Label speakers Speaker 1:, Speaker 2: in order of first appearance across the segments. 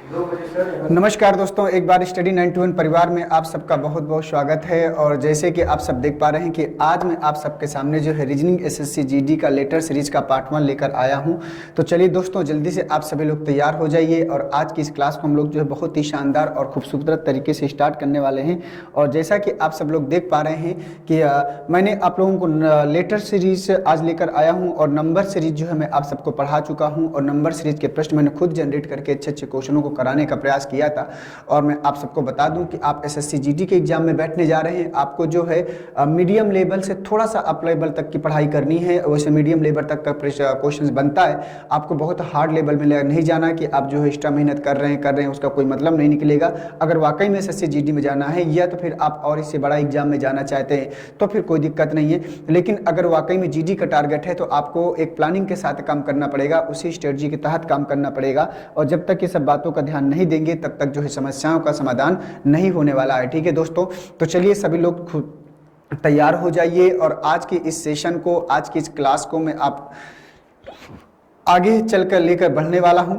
Speaker 1: नमस्कार दोस्तों, एक बार स्टडी 91 परिवार में आप सबका बहुत बहुत स्वागत है। और जैसे कि आप सब देख पा रहे हैं कि आज मैं आप सबके सामने जो है रीजनिंग एसएससी जीडी का लेटर सीरीज का पार्ट 1 लेकर आया हूं। तो चलिए दोस्तों, जल्दी से आप सभी लोग तैयार हो जाइए और आज की इस क्लास को हम लोग जो है बहुत ही शानदार और खूबसूरत तरीके से स्टार्ट करने वाले हैं। और जैसा कि आप सब लोग देख पा रहे हैं कि मैंने आप लोगों को लेटर सीरीज आज लेकर आया हूँ और नंबर सीरीज जो है मैं आप सबको पढ़ा चुका हूँ। और नंबर सीरीज के प्रश्न मैंने खुद जनरेट करके अच्छे अच्छे क्वेश्चनों को कराने का प्रयास किया था। और मैं आप सबको बता दूं कि आप एसएससी जीडी के एग्जाम में बैठने जा रहे हैं, आपको जो है मीडियम लेवल से थोड़ा सा अप लेवल तक की पढ़ाई करनी है। वैसे मीडियम लेवल तक का क्वेश्चन बनता है, आपको बहुत हार्ड लेवल में नहीं जाना कि आप जो है एक्स्ट्रा मेहनत कर रहे हैं उसका कोई मतलब नहीं निकलेगा। अगर वाकई में एसएससी जीडी में जाना है या तो फिर आप और इससे बड़ा एग्जाम में जाना चाहते हैं तो फिर कोई दिक्कत नहीं है। लेकिन अगर वाकई में जीडी का टारगेट है तो आपको एक प्लानिंग के साथ काम करना पड़ेगा, उसी स्ट्रेटजी के तहत काम करना पड़ेगा। और जब तक ये सब बातों का ध्यान नहीं देंगे तब तक जो है समस्याओं का समाधान नहीं होने वाला है। ठीक है दोस्तों, तो चलिए सभी लोग तैयार हो जाइए। और आज के इस सेशन को, आज की इस क्लास को मैं आप आगे चलकर लेकर बढ़ने वाला हूं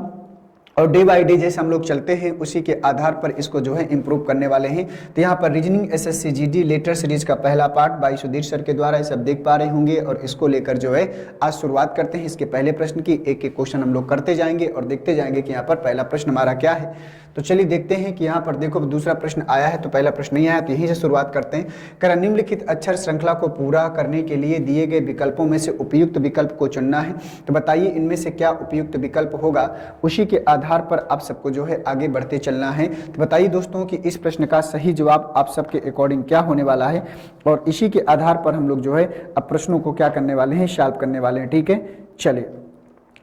Speaker 1: और डे बाय डे जैसे हम लोग चलते हैं उसी के आधार पर इसको जो है इंप्रूव करने वाले हैं। तो यहाँ पर reasoning SSC GD letter series का पहला पार्ट भाई सुधीर सर के द्वारा ये सब देख पा रहे होंगे। और इसको लेकर जो है आज शुरुआत करते हैं। इसके पहले प्रश्न की एक एक क्वेश्चन हम लोग करते जाएंगे और देखते जाएंगे कि यहाँ पर पहला प्रश्न हमारा क्या है। तो चलिए देखते हैं कि यहाँ पर देखो दूसरा प्रश्न आया है, तो पहला प्रश्न नहीं आया, तो यहीं से शुरुआत करते हैं। कह निम्नलिखित अक्षर श्रृंखला को पूरा करने के लिए दिए गए विकल्पों में से उपयुक्त विकल्प को चुनना है। तो बताइए इनमें से क्या उपयुक्त विकल्प होगा, उसी के आधार पर आप सबको जो है आगे बढ़ते चलना है। तो बताइए दोस्तों कि इस प्रश्न का सही जवाब आप सबके अकॉर्डिंग क्या होने वाला है और इसी के आधार पर हम लोग जो है अब प्रश्नों को क्या करने वाले हैं, सॉल्व करने वाले हैं। ठीक है, चलिए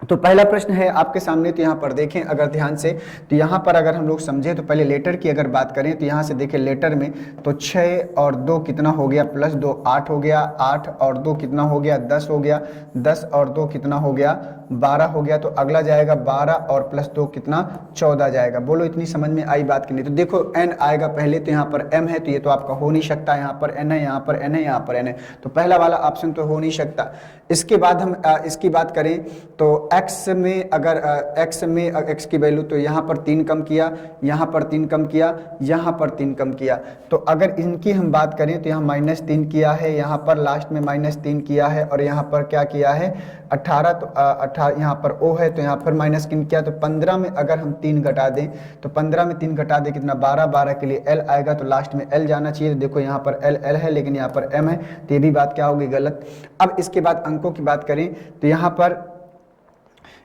Speaker 1: तो पहला प्रश्न है आपके सामने। तो यहाँ पर देखें अगर ध्यान से, तो यहाँ पर अगर हम लोग समझे तो पहले लेटर की अगर बात करें तो यहाँ से देखें लेटर में तो 6 और 2 कितना हो गया, प्लस 2 8 हो गया, 8 और 2 कितना हो गया, 10 हो गया, 10 और 2 कितना हो गया, 12 हो गया। तो अगला जाएगा 12 और प्लस 2 कितना, 14 जाएगा। बोलो इतनी समझ में आई बात की नहीं? तो देखो n आएगा पहले, तो यहाँ पर m है तो ये तो आपका हो नहीं सकता, यहाँ पर n है, यहाँ पर n है, यहाँ पर n है, तो पहला वाला ऑप्शन तो हो नहीं सकता। इसके बाद हम इसकी बात करें तो x में अगर x की वैल्यू तो यहाँ पर 3 कम किया, यहाँ पर 3 कम किया, यहाँ पर 3 कम किया। तो अगर इनकी हम बात करें तो यहाँ -3 किया है, यहाँ पर लास्ट में -3 किया है और यहाँ पर क्या किया है 18। तो 18 यहाँ पर O है तो यहाँ पर माइनस किन किया। तो 15 में अगर हम 3 घटा दें तो 15 में 3 घटा दें कितना 12, 12 के लिए L आएगा तो लास्ट में L जाना चाहिए। तो देखो यहाँ पर L L है लेकिन यहाँ पर M है, तो ये भी बात क्या होगी, गलत। अब इसके बाद अंकों की बात करें तो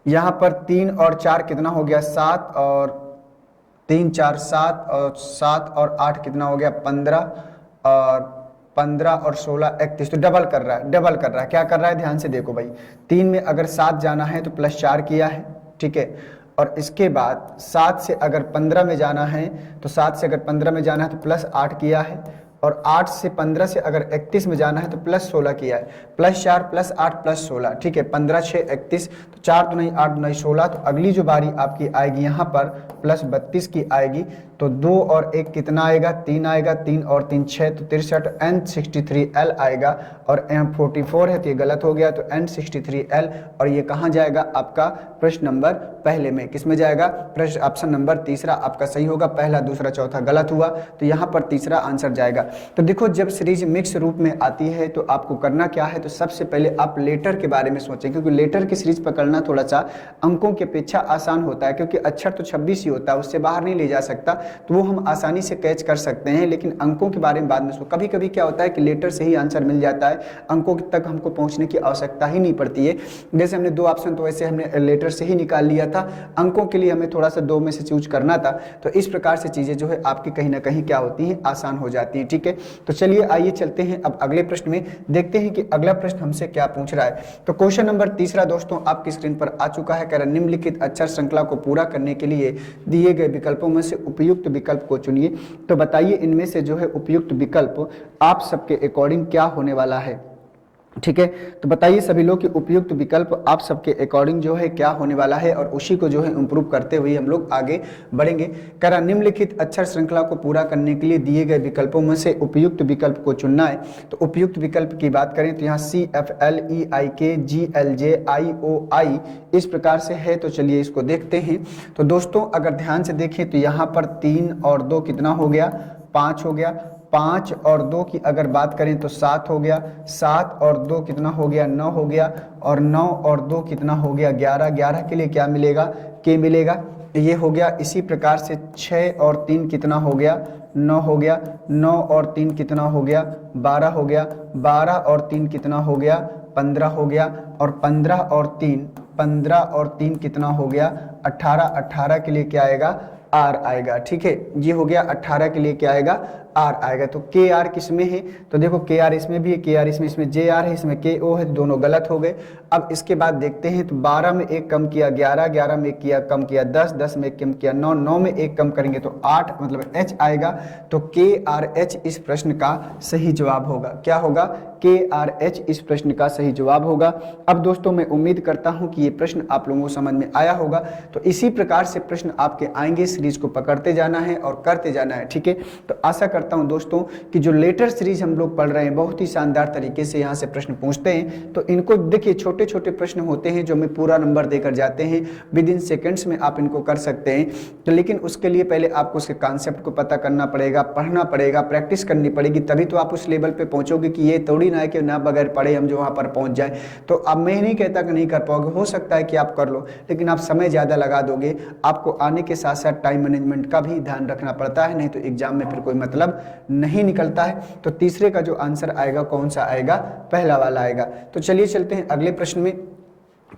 Speaker 1: यहाँ पर 3 और 4 कितना हो गया 7 और 3 4 7 और 7 और 8 कितना हो गया 15 और 15 और 16 31। तो डबल कर रहा है, क्या कर रहा है, ध्यान से देखो भाई। 3 में अगर 7 जाना है तो +4 किया है, ठीक है। और इसके बाद 7 से अगर 15 में जाना है तो 7 से अगर 15 में जाना है तो +8 किया है। और 8 से 15 से अगर 31 में जाना है तो +16 किया है, +4 +8 +16, ठीक है। 15 6 31, तो 4 तो नहीं 8 नहीं 16। तो अगली जो बारी आपकी आएगी यहाँ पर +32 की आएगी। तो 2 और 1 कितना आएगा, 3 आएगा, 3 और 3 6, तो 63 N63L आएगा। और M44 है तो ये गलत हो गया, तो N63L। और ये कहाँ जाएगा आपका प्रश्न नंबर पहले में, किस में जाएगा, प्रश्न ऑप्शन नंबर तीसरा आपका सही होगा। पहला दूसरा चौथा गलत हुआ, तो यहाँ पर तीसरा आंसर जाएगा। तो देखो जब सीरीज मिक्स रूप में आती है तो आपको करना क्या है, तो सबसे पहले आप लेटर के बारे में सोचें, क्योंकि लेटर की सीरीज पकड़ना थोड़ा सा अंकों की अपेक्षा आसान होता है, क्योंकि अक्षर तो 26 ही होता है, उससे बाहर नहीं ले जा सकता, तो वो हम आसानी से कैच कर सकते हैं। लेकिन अंकों के बारे में बाद में कभी कभी क्या होता है कि लेटर से ही आंसर मिल जाता है, अंकों तक हमको पहुंचने की आवश्यकता ही नहीं पड़ती है। जैसे हमने 2 ऑप्शन तो वैसे हमने लेटर से ही निकाल लिया था, अंकों के लिए हमें थोड़ा सा 2 में से चूज करना था। तो इस प्रकार से चीजें जो है आपकी कहीं ना कहीं क्या होती हैं, आसान हो जाती हैं, ठीक है। तो चलिए आइए चलते हैं अब अगले प्रश्न में, देखते हैं कि अगला प्रश्न हमसे क्या पूछ रहा है। तो क्वेश्चन नंबर तीसरा दोस्तों आपकी स्क्रीन पर आ चुका है। कह रहा निम्नलिखित अक्षर श्रृंखला को पूरा करने के लिए दिए गए विकल्पों में से उपयुक्त विकल्प को चुनिए। तो बताइए इनमें से जो है उपयुक्त विकल्प आप सबके अकॉर्डिंग क्या होने वाला है। ठीक है, तो बताइए सभी लोग कि उपयुक्त विकल्प आप सबके अकॉर्डिंग जो है क्या होने वाला है, और उसी को जो है इम्प्रूव करते हुए हम लोग आगे बढ़ेंगे। कह रहा निम्नलिखित अक्षर श्रृंखला को पूरा करने के लिए दिए गए विकल्पों में से उपयुक्त विकल्प को चुनना है। तो उपयुक्त विकल्प की बात करें तो यहाँ CFLEIKGLJIOI इस प्रकार से है। तो चलिए इसको देखते हैं। तो दोस्तों अगर ध्यान से देखें तो यहाँ पर 3 और 2 कितना हो गया, 5 हो गया। 5 और 2 की अगर बात करें तो 7 हो गया। 7 और 2 कितना हो गया, 9 हो गया। और 9 और 2 कितना हो गया, 11। 11 के लिए क्या मिलेगा, के मिलेगा, ये हो गया। इसी प्रकार से 6 और 3 कितना हो गया, 9 हो गया। 9 और 3 कितना हो गया, 12 हो गया। 12 और 3 कितना हो गया, 15 हो गया। और 15 और 3 कितना हो गया, 18। 18 के लिए क्या आएगा, आर आएगा। ठीक है, ये हो गया। 18 के लिए क्या आएगा, आर आएगा। तो के आर किस में है, तो देखो के आर इसमें भी है, के आर इसमें जे आर है, इसमें के ओ है, दोनों गलत हो गए। अब इसके बाद देखते हैं तो 12 में एक कम किया 11, 11 में किया कम किया 10, 10 में कम किया 9, 9 में एक कम करेंगे तो 8, मतलब एच आएगा। तो के आर एच इस प्रश्न का सही जवाब होगा। क्या होगा, के आर एच इस प्रश्न का सही जवाब होगा। अब दोस्तों मैं उम्मीद करता हूं कि ये प्रश्न आप लोगों को समझ में आया होगा। तो इसी प्रकार से प्रश्न आपके आएंगे, सीरीज को पकड़ते जाना है और करते जाना है। ठीक है, तो आशा करता हूं दोस्तों कि जो लेटर सीरीज हम लोग पढ़ रहे हैं बहुत ही शानदार तरीके से यहाँ से प्रश्न पूछते हैं। तो इनको देखिए, छोटे छोटे प्रश्न होते हैं जो हमें पूरा नंबर देकर जाते हैं, विद इन सेकेंड्स में आप इनको कर सकते हैं। तो लेकिन उसके लिए पहले आपको उसके कॉन्सेप्ट को पता करना पड़ेगा, पढ़ना पड़ेगा, प्रैक्टिस करनी पड़ेगी, तभी तो आप उस लेवल पे पहुंचोगे। कि ये थोड़ी ना है कि ना बगैर पढ़े हम जो वहाँ पर पहुंच जाए। तो अब मैं नहीं कहता कि नहीं कर पाओगे, हो सकता है कि आप कर लो, लेकिन आप समय ज़्यादा लगा दोगे। आपको आने के साथ साथ टाइम मैनेजमेंट का भी ध्यान रखना पड़ता है, नहीं तो एग्जाम में फिर कोई मतलब नहीं निकलता है। तो तीसरे का जो आंसर आएगा कौन सा आएगा, पहला वाला आएगा। तो चलिए चलते हैं अगले प्रश्न में,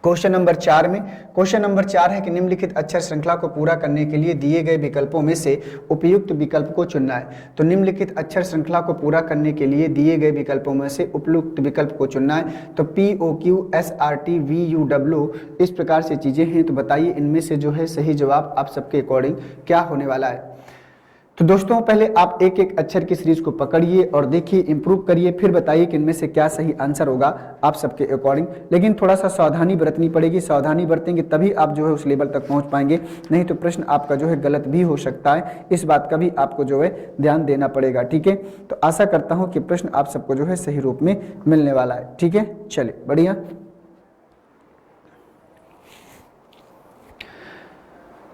Speaker 1: क्वेश्चन नंबर 4 में। क्वेश्चन नंबर 4 है कि निम्नलिखित अक्षर श्रृंखला को पूरा करने के लिए दिए गए विकल्पों में से उपयुक्त विकल्प को चुनना है। तो निम्नलिखित अक्षर श्रृंखला को पूरा करने के लिए दिए गए विकल्पों में से उपयुक्त विकल्प को चुनना है। तो POQSRTVUW इस प्रकार से चीजें हैं। तो बताइए इनमें से जो है सही जवाब आप सबके अकॉर्डिंग क्या होने वाला है। तो दोस्तों पहले आप एक एक अक्षर की सीरीज को पकड़िए और देखिए, इंप्रूव करिए, फिर बताइए कि इनमें से क्या सही आंसर होगा आप सबके अकॉर्डिंग। लेकिन थोड़ा सा सावधानी बरतनी पड़ेगी, सावधानी बरतेंगे तभी आप जो है उस लेवल तक पहुंच पाएंगे, नहीं तो प्रश्न आपका जो है गलत भी हो सकता है। इस बात का भी आपको जो है ध्यान देना पड़ेगा। ठीक है, तो आशा करता हूँ कि प्रश्न आप सबको जो है सही रूप में मिलने वाला है। ठीक है, चलिए बढ़िया।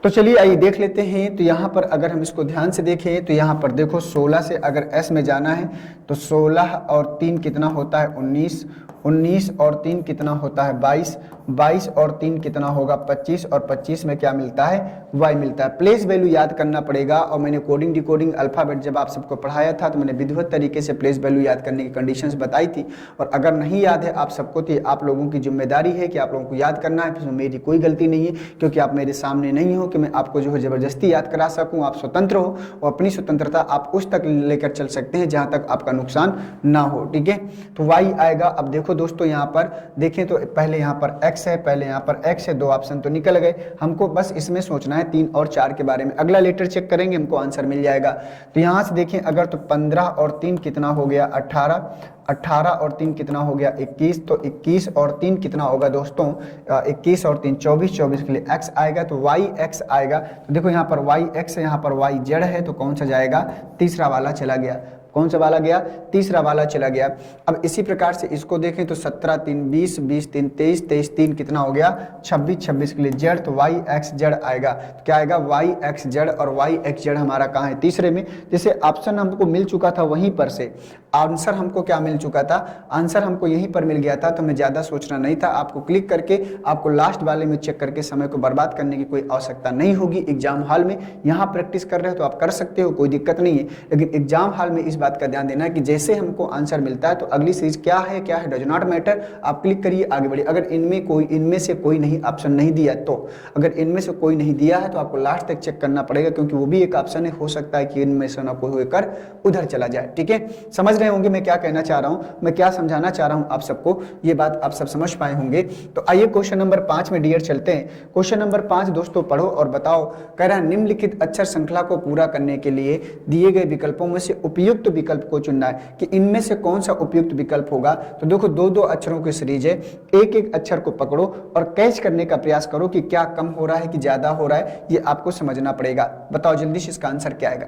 Speaker 1: तो चलिए आइए देख लेते हैं। तो यहाँ पर अगर हम इसको ध्यान से देखें तो यहाँ पर देखो 16 से अगर एस में जाना है तो 16 और 3 कितना होता है 19, 19 और 3 कितना होता है 22, 22 और 3 कितना होगा 25, और 25 में क्या मिलता है, वाई मिलता है। प्लेस वैल्यू याद करना पड़ेगा। और मैंने कोडिंग डिकोडिंग अल्फाबेट जब आप सबको पढ़ाया था तो मैंने विधिवत तरीके से प्लेस वैल्यू याद करने की कंडीशंस बताई थी। और अगर नहीं याद है आप सबको तो आप लोगों की जिम्मेदारी है कि आप लोगों को याद करना है। इसमें मेरी कोई गलती नहीं है, क्योंकि आप मेरे सामने नहीं हो कि मैं आपको जो है ज़बरदस्ती याद करा सकूँ। आप स्वतंत्र हो और अपनी स्वतंत्रता आप उस तक लेकर चल सकते हैं जहाँ तक आपका नुकसान ना हो। ठीक है, तो वाई आएगा। अब देखो दोस्तों यहाँ पर देखें तो पहले यहाँ पर एक्स है, पहले यहाँ पर एक्स है, 2 ऑप्शन तो निकल गए। हमको बस इसमें सोचना है 3 और 4 के बारे में। अगला लेटर चेक करेंगे, हमको आंसर मिल जाएगा। तो यहाँ से देखें अगर तो 15 और 3 कितना हो गया 18, 18 और 3 कितना हो गया 21, तो 21 और 3 कितना होगा दोस्तों 21 और 3 24, 24 के लिए x आएगा, तो y x आएगा। तो देखो यहाँ पर y x है, यहाँ पर y z है, तो कौन सा जाएगा, तीसरा वाला चला गया। कौन सा वाला गया, तीसरा वाला चला गया। अब इसी प्रकार से इसको देखें तो 17 3 20, 20 3 23, 23 3 कितना हो गया 26, 26 के लिए जेड, तो वाई एक्स जेड आएगा। तो क्या आएगा, वाई एक्स जेड, और वाई एक्स जेड हमारा कहाँ है, तीसरे में। जैसे ऑप्शन हमको मिल चुका था वहीं पर से आंसर हमको क्या मिल चुका था, आंसर हमको यहीं पर मिल गया था। तो हमें ज़्यादा सोचना नहीं था, आपको क्लिक करके आपको लास्ट वाले में चेक करके समय को बर्बाद करने की कोई आवश्यकता नहीं होगी। एग्जाम हॉल में यहाँ प्रैक्टिस कर रहे हो तो आप कर सकते हो, कोई दिक्कत नहीं है। लेकिन एग्जाम हॉल में इस बात का ध्यान देना है कि जैसे हमको आंसर मिलता है तो अगली सीरीज क्या है डज नॉट मैटर, आप क्लिक करिए आगे बढ़िए। अगर इनमें से कोई नहीं ऑप्शन नहीं दिया, तो अगर इनमें से कोई नहीं दिया है तो आपको लास्ट तक चेक करना पड़ेगा, क्योंकि वो भी एक ऑप्शन है, हो सकता है कि इनमें से ना कोई होकर उधर चला जाए। ठीक है, समझ रहे होंगे मैं क्या कहना चाह रहा हूं, मैं क्या समझाना चाह रहा हूं आप सबको, ये बात आप सब समझ पाए होंगे। तो आइए क्वेश्चन नंबर 5 में डियर चलते हैं। क्वेश्चन नंबर 5 दोस्तों पढ़ो और बताओ। कह रहा है निम्नलिखित अक्षर श्रृंखला को पूरा करने के लिए दिए गए विकल्पों में से उपयुक्त विकल्प को चुनना है कि इनमें से कौन सा उपयुक्त विकल्प होगा। तो देखो दो दो अक्षरों की सीरीज है, एक एक अक्षर को पकड़ो और कैच करने का प्रयास करो कि क्या कम हो रहा है कि ज्यादा हो रहा है, ये आपको समझना पड़ेगा। बताओ जल्दी से इसका आंसर क्या आएगा।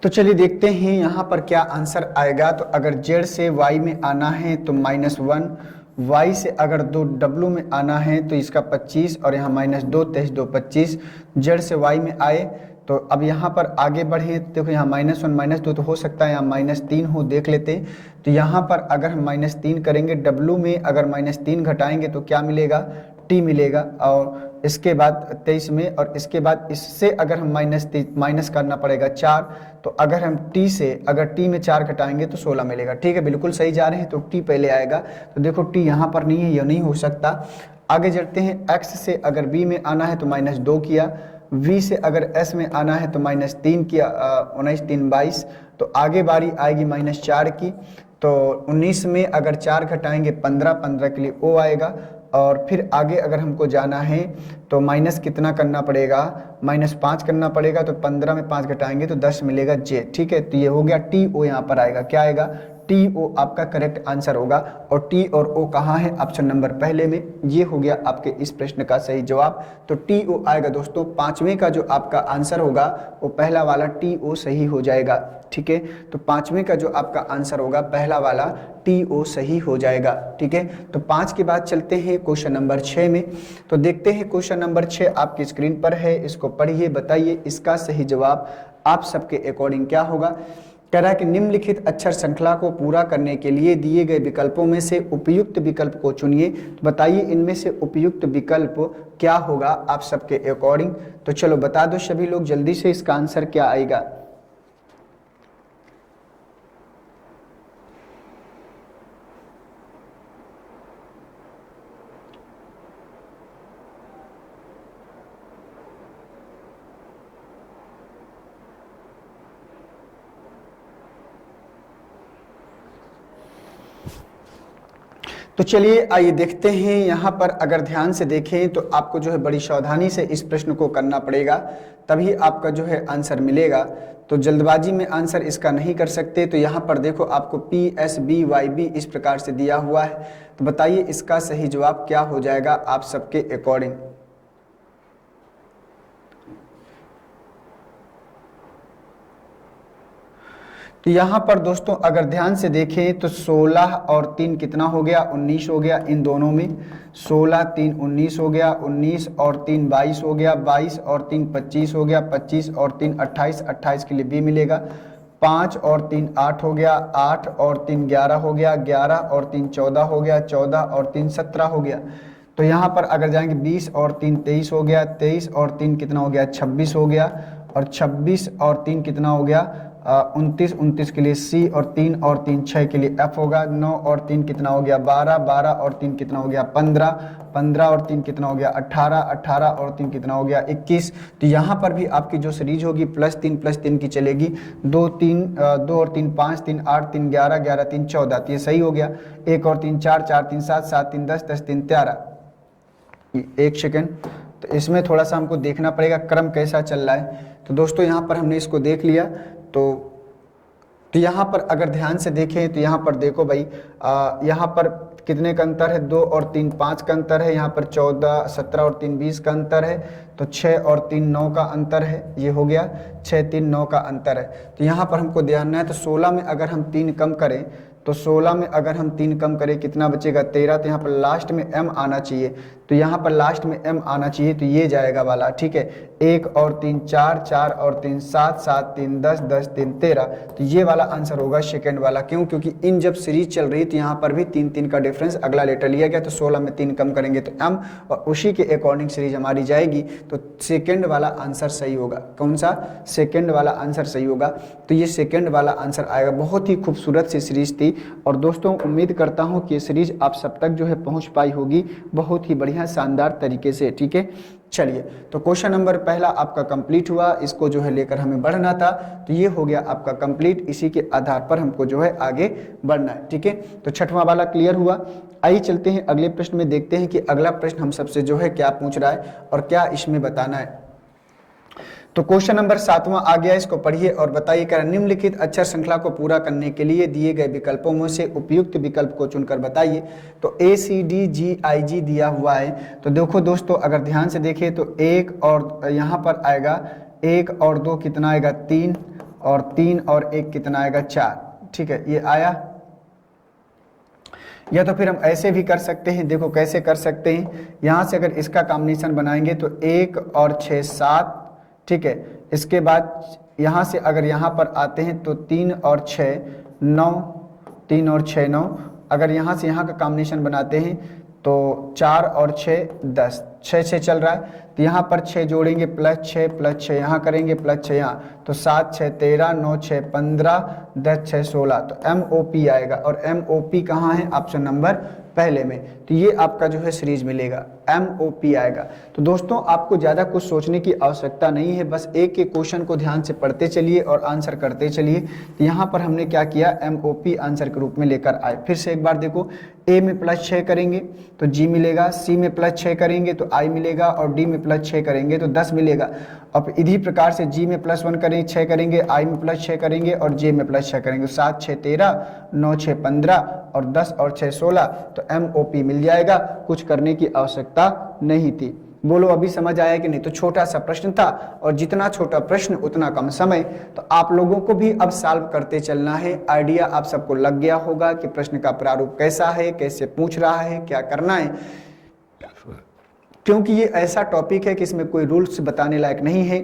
Speaker 1: तो चलिए देखते हैं यहाँ पर क्या आंसर आएगा। तो अगर जेड से वाई में आना है तो -1, वाई से अगर दो डब्लू में आना है तो इसका 25 और यहाँ -2, 23 2 25। जेड से वाई में आए तो अब यहाँ पर आगे बढ़े, देखो यहाँ -1 -2 तो हो सकता है यहाँ -3 हो, देख लेते हैं। तो यहाँ पर अगर हम -3 करेंगे, डब्लू में अगर -3 घटाएंगे तो क्या मिलेगा, टी मिलेगा। और इसके बाद 23 में, और इसके बाद इससे अगर हम माइनस करना पड़ेगा 4, तो अगर हम टी से अगर टी में 4 घटाएंगे तो 16 मिलेगा। ठीक है, बिल्कुल सही जा रहे हैं। तो टी पहले आएगा, तो देखो टी यहाँ पर नहीं है, यह नहीं हो सकता। आगे चलते हैं, एक्स से अगर बी में आना है तो -2 किया, वी से अगर एस में आना है तो -3 किया, 19 3 22। तो आगे बारी आएगी -4 की, तो 19 में अगर 4 घटाएंगे 15, 15 के लिए ओ आएगा। और फिर आगे अगर हमको जाना है तो माइनस कितना करना पड़ेगा, -5 करना पड़ेगा। तो 15 में 5 घटाएंगे तो 10 मिलेगा जे। ठीक है, तो ये हो गया टी ओ, यहाँ पर आएगा, क्या आएगा, टी ओ आपका करेक्ट आंसर होगा। और टी और ओ कहाँ है, ऑप्शन नंबर पहले में। ये हो गया आपके इस प्रश्न का सही जवाब। तो टी ओ आएगा दोस्तों, 5वें का जो आपका आंसर होगा वो पहला वाला टी ओ सही हो जाएगा। ठीक है, तो 5वें का जो आपका आंसर होगा पहला वाला टी ओ सही हो जाएगा। ठीक है, तो 5 के बाद चलते हैं क्वेश्चन नंबर 6 में। तो देखते हैं क्वेश्चन नंबर 6 आपकी स्क्रीन पर है, इसको पढ़िए, बताइए इसका सही जवाब आप सबके अकॉर्डिंग क्या होगा। कह रहा है कि निम्नलिखित अक्षर श्रृंखला को पूरा करने के लिए दिए गए विकल्पों में से उपयुक्त विकल्प को चुनिए। तो बताइए इनमें से उपयुक्त विकल्प क्या होगा आप सबके अकॉर्डिंग। तो चलो बता दो सभी लोग जल्दी से, इसका आंसर क्या आएगा। तो चलिए आइए देखते हैं। यहाँ पर अगर ध्यान से देखें तो आपको जो है बड़ी सावधानी से इस प्रश्न को करना पड़ेगा, तभी आपका जो है आंसर मिलेगा। तो जल्दबाजी में आंसर इसका नहीं कर सकते। तो यहाँ पर देखो आपको PSBYB इस प्रकार से दिया हुआ है। तो बताइए इसका सही जवाब क्या हो जाएगा आप सबके अकॉर्डिंग। तो यहाँ पर दोस्तों अगर ध्यान से देखें तो 16 और 3 कितना हो गया, 19 हो गया। इन दोनों में 16 3 19 हो गया, 19 और 3 22 हो गया, 22 और 3 25 हो गया, 25 और 3 28, 28 के लिए बी मिलेगा। 5 और 3 8 हो गया, 8 और 3 11 हो गया, 11 और 3 14 हो गया, 14 और 3 17 हो गया। तो यहाँ पर अगर जाएंगे 20 और 3 23 हो गया, 23 और 3 कितना हो गया, 26 हो गया। और 26 और 3 कितना हो गया, 29, 29 के लिए सी, और 3 और 3 6 के लिए एफ होगा। 9 और 3 कितना हो गया, 12, 12 और 3 कितना हो गया, 15, 15 और 3 कितना हो गया, 18, 18 और 3 कितना हो गया, 21। तो यहाँ पर भी आपकी जो सीरीज होगी +3 की चलेगी। 2 और 3 5, 3 8, 3 11, 11 3 14। तो ये सही हो गया। 1 और 3 4, 4 3 7, 7 3 10, 10 3 13। एक सेकेंड, तो इसमें थोड़ा सा हमको देखना पड़ेगा क्रम कैसा चल रहा है। तो दोस्तों यहाँ पर हमने इसको देख लिया। तो यहाँ पर अगर ध्यान से देखें तो यहाँ पर देखो भाई, यहाँ पर कितने का अंतर है, 2 और 3 5 का अंतर है। यहाँ पर 14 17 और 3 20 का अंतर है। तो 6 और 3 9 का अंतर है। ये हो गया 6 3 9 का अंतर है। तो यहाँ पर हमको ध्यान है, तो 16 में अगर हम 3 कम करें तो 16 में अगर हम 3 कम करें कितना बचेगा 13, तो यहाँ पर लास्ट में m आना चाहिए, तो यहाँ पर लास्ट में m आना चाहिए, तो ये जाएगा वाला, ठीक है। 1 और 3 4, 4 और 3 7, 7 3 10, 10 3 13, तो ये वाला आंसर होगा सेकंड वाला। क्यों? क्योंकि इन जब सीरीज चल रही तो यहाँ पर भी 3 3 का डिफरेंस अगला लेटर लिया गया, तो 16 में 3 कम करेंगे तो m, और उसी के अकॉर्डिंग सीरीज हमारी जाएगी, तो सेकंड वाला आंसर सही होगा। कौन सा? सेकंड वाला आंसर सही होगा, तो ये सेकंड वाला आंसर आएगा। बहुत ही खूबसूरत सी सीरीज थी, और दोस्तों उम्मीद करता हूँ कि ये सीरीज आप सब तक जो है पहुँच पाई होगी बहुत ही बढ़िया शानदार तरीके से, ठीक है। चलिए, तो क्वेश्चन नंबर पहला आपका कंप्लीट हुआ, इसको जो है लेकर हमें बढ़ना था, तो ये हो गया आपका कंप्लीट। इसी के आधार पर हमको जो है आगे बढ़ना है, ठीक है। तो छठवां वाला क्लियर हुआ। आइए चलते हैं अगले प्रश्न में, देखते हैं कि अगला प्रश्न हम सबसे जो है क्या पूछ रहा है और क्या इसमें बताना है। तो क्वेश्चन नंबर 7वां आ गया, इसको पढ़िए और बताइए। कह निम्नलिखित अक्षर श्रृंखला को पूरा करने के लिए दिए गए विकल्पों में से उपयुक्त विकल्प को चुनकर बताइए। तो ACDGIG दिया हुआ है, तो देखो दोस्तों अगर ध्यान से देखें तो 1 और यहाँ पर आएगा 1 और 2 कितना आएगा 3, और 3 और 1 कितना आएगा 4, ठीक है, ये आया। या तो फिर हम ऐसे भी कर सकते हैं, देखो कैसे कर सकते हैं, यहाँ से अगर इसका कॉम्बिनेशन बनाएंगे तो 1 और 6 7, ठीक है। इसके बाद यहाँ से अगर यहाँ पर आते हैं तो 3 और 6 9, 3 और 6 9, अगर यहाँ से यहाँ का कॉम्बिनेशन बनाते हैं तो 4 और 6 10, 6 6 चल रहा है, तो यहाँ पर 6 जोड़ेंगे प्लस 6 यहाँ करेंगे प्लस 6 यहाँ, तो 7 6 13, 9 6 15, 10 6 16, तो MOP आएगा। और MOP कहाँ है? ऑप्शन नंबर पहले में, तो ये आपका जो है सीरीज मिलेगा, MOP आएगा। तो दोस्तों आपको ज़्यादा कुछ सोचने की आवश्यकता नहीं है, बस एक एक क्वेश्चन को ध्यान से पढ़ते चलिए और आंसर करते चलिए। तो यहाँ पर हमने क्या किया, MOP आंसर के रूप में लेकर आए। फिर से एक बार देखो, A में प्लस 6 करेंगे तो G मिलेगा, C में प्लस 6 करेंगे तो I मिलेगा, और D में प्लस 6 करेंगे तो 10 मिलेगा। अब इसी प्रकार से G में प्लस 1 करेंगे 6 करेंगे, I में प्लस 6 करेंगे और J में प्लस 6 करेंगे, 7 6 13, 9 6 15 और 10 और 6 16, तो MOP मिल जाएगा। कुछ करने की आवश्यकता नहीं थी। बोलो अभी समझ आया कि नहीं? तो छोटा सा प्रश्न था, और जितना छोटा प्रश्न उतना कम समय, तो आप लोगों को भी अब सॉल्व करते चलना है। आइडिया आप सबको लग गया होगा कि प्रश्न का प्रारूप कैसा है, कैसे पूछ रहा है, क्या करना है। क्योंकि ये ऐसा टॉपिक है कि इसमें कोई रूल्स बताने लायक नहीं है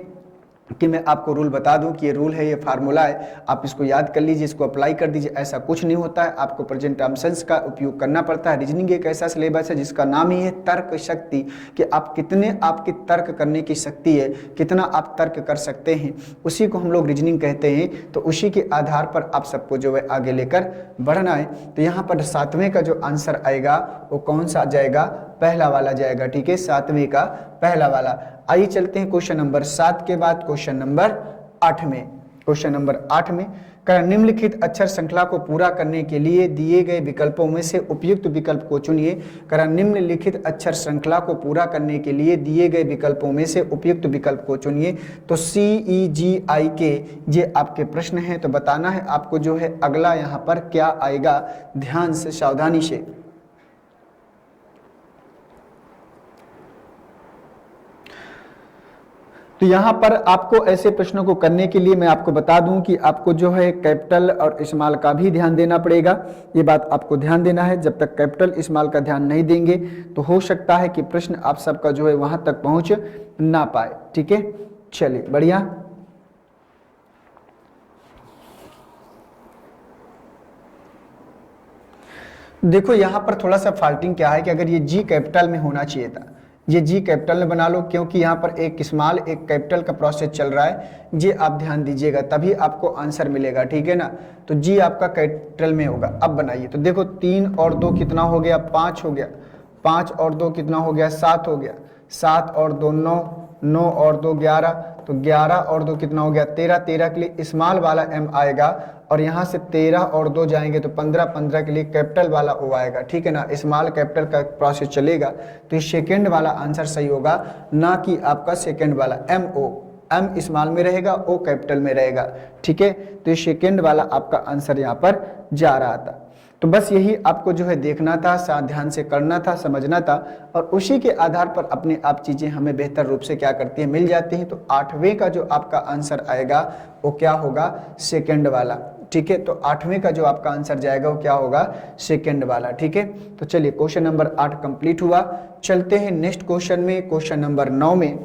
Speaker 1: कि मैं आपको रूल बता दूं कि ये रूल है, ये फार्मूला है, आप इसको याद कर लीजिए, इसको अप्लाई कर दीजिए, ऐसा कुछ नहीं होता है। आपको प्रेजेंट टर्म्स का उपयोग करना पड़ता है। रीजनिंग एक ऐसा सिलेबस है जिसका नाम ही है तर्क शक्ति, कि आप कितने आपकी तर्क करने की शक्ति है, कितना आप तर्क कर सकते हैं, उसी को हम लोग रीजनिंग कहते हैं। तो उसी के आधार पर आप सबको जो है आगे लेकर बढ़ना है। तो यहाँ पर 7वें का जो आंसर आएगा वो कौन सा जाएगा? पहला वाला जाएगा, ठीक है, 7वें का पहला वाला। आइए चलते हैं क्वेश्चन नंबर 7 के बाद क्वेश्चन नंबर 8 में। क्वेश्चन नंबर 8 में कर निम्नलिखित अक्षर श्रृंखला को पूरा करने के लिए दिए गए विकल्पों में से उपयुक्त विकल्प को चुनिए। कर निम्नलिखित अक्षर श्रृंखला को पूरा करने के लिए दिए गए विकल्पों में से उपयुक्त विकल्प को चुनिए। तो CEGIK ये आपके प्रश्न हैं, तो बताना है आपको जो है अगला यहाँ पर क्या आएगा। ध्यान से सावधानी से, तो यहाँ पर आपको ऐसे प्रश्नों को करने के लिए मैं आपको बता दूं कि आपको जो है कैपिटल और स्मॉल का भी ध्यान देना पड़ेगा। ये बात आपको ध्यान देना है। जब तक कैपिटल स्मॉल का ध्यान नहीं देंगे तो हो सकता है कि प्रश्न आप सबका जो है वहां तक पहुंच ना पाए, ठीक है। चलिए बढ़िया। देखो यहाँ पर थोड़ा सा फाल्टिंग क्या है कि अगर ये G कैपिटल में होना चाहिए था, ये G कैपिटल में बना लो, क्योंकि यहाँ पर एक स्मॉल एक कैपिटल का प्रोसेस चल रहा है। ये आप ध्यान दीजिएगा, तभी आपको आंसर मिलेगा, ठीक है ना। तो G आपका कैपिटल में होगा। अब बनाइए, तो देखो 3 और 2 कितना हो गया? 5 हो गया। 5 और 2 कितना हो गया? 7 हो गया। 7 और 2 9, 9 और 2 11, तो 11 और 2 कितना हो गया? 13। 13 के लिए स्मॉल वाला M आएगा, और यहाँ से 13 और 2 जाएंगे तो 15। 15 के लिए कैपिटल वाला O आएगा, ठीक है ना। स्मॉल कैपिटल का प्रोसेस चलेगा, तो ये सेकेंड वाला आंसर सही होगा, ना कि आपका सेकेंड वाला MO। M स्मॉल में रहेगा, O कैपिटल में रहेगा, ठीक है। तो ये सेकेंड वाला आपका आंसर यहाँ पर जा रहा था। तो बस यही आपको जो है देखना था, ध्यान से करना था, समझना था, और उसी के आधार पर अपने आप चीज़ें हमें बेहतर रूप से क्या करती हैं, मिल जाती हैं। तो 8वें का जो आपका आंसर आएगा वो क्या होगा? सेकंड वाला, ठीक है, तो 8वें का जो आपका आंसर जाएगा वो क्या होगा, सेकंड वाला। ठीक है, तो चलिए क्वेश्चन नंबर 8 कंप्लीट हुआ। चलते हैं नेक्स्ट क्वेश्चन में, क्वेश्चन नंबर 9 में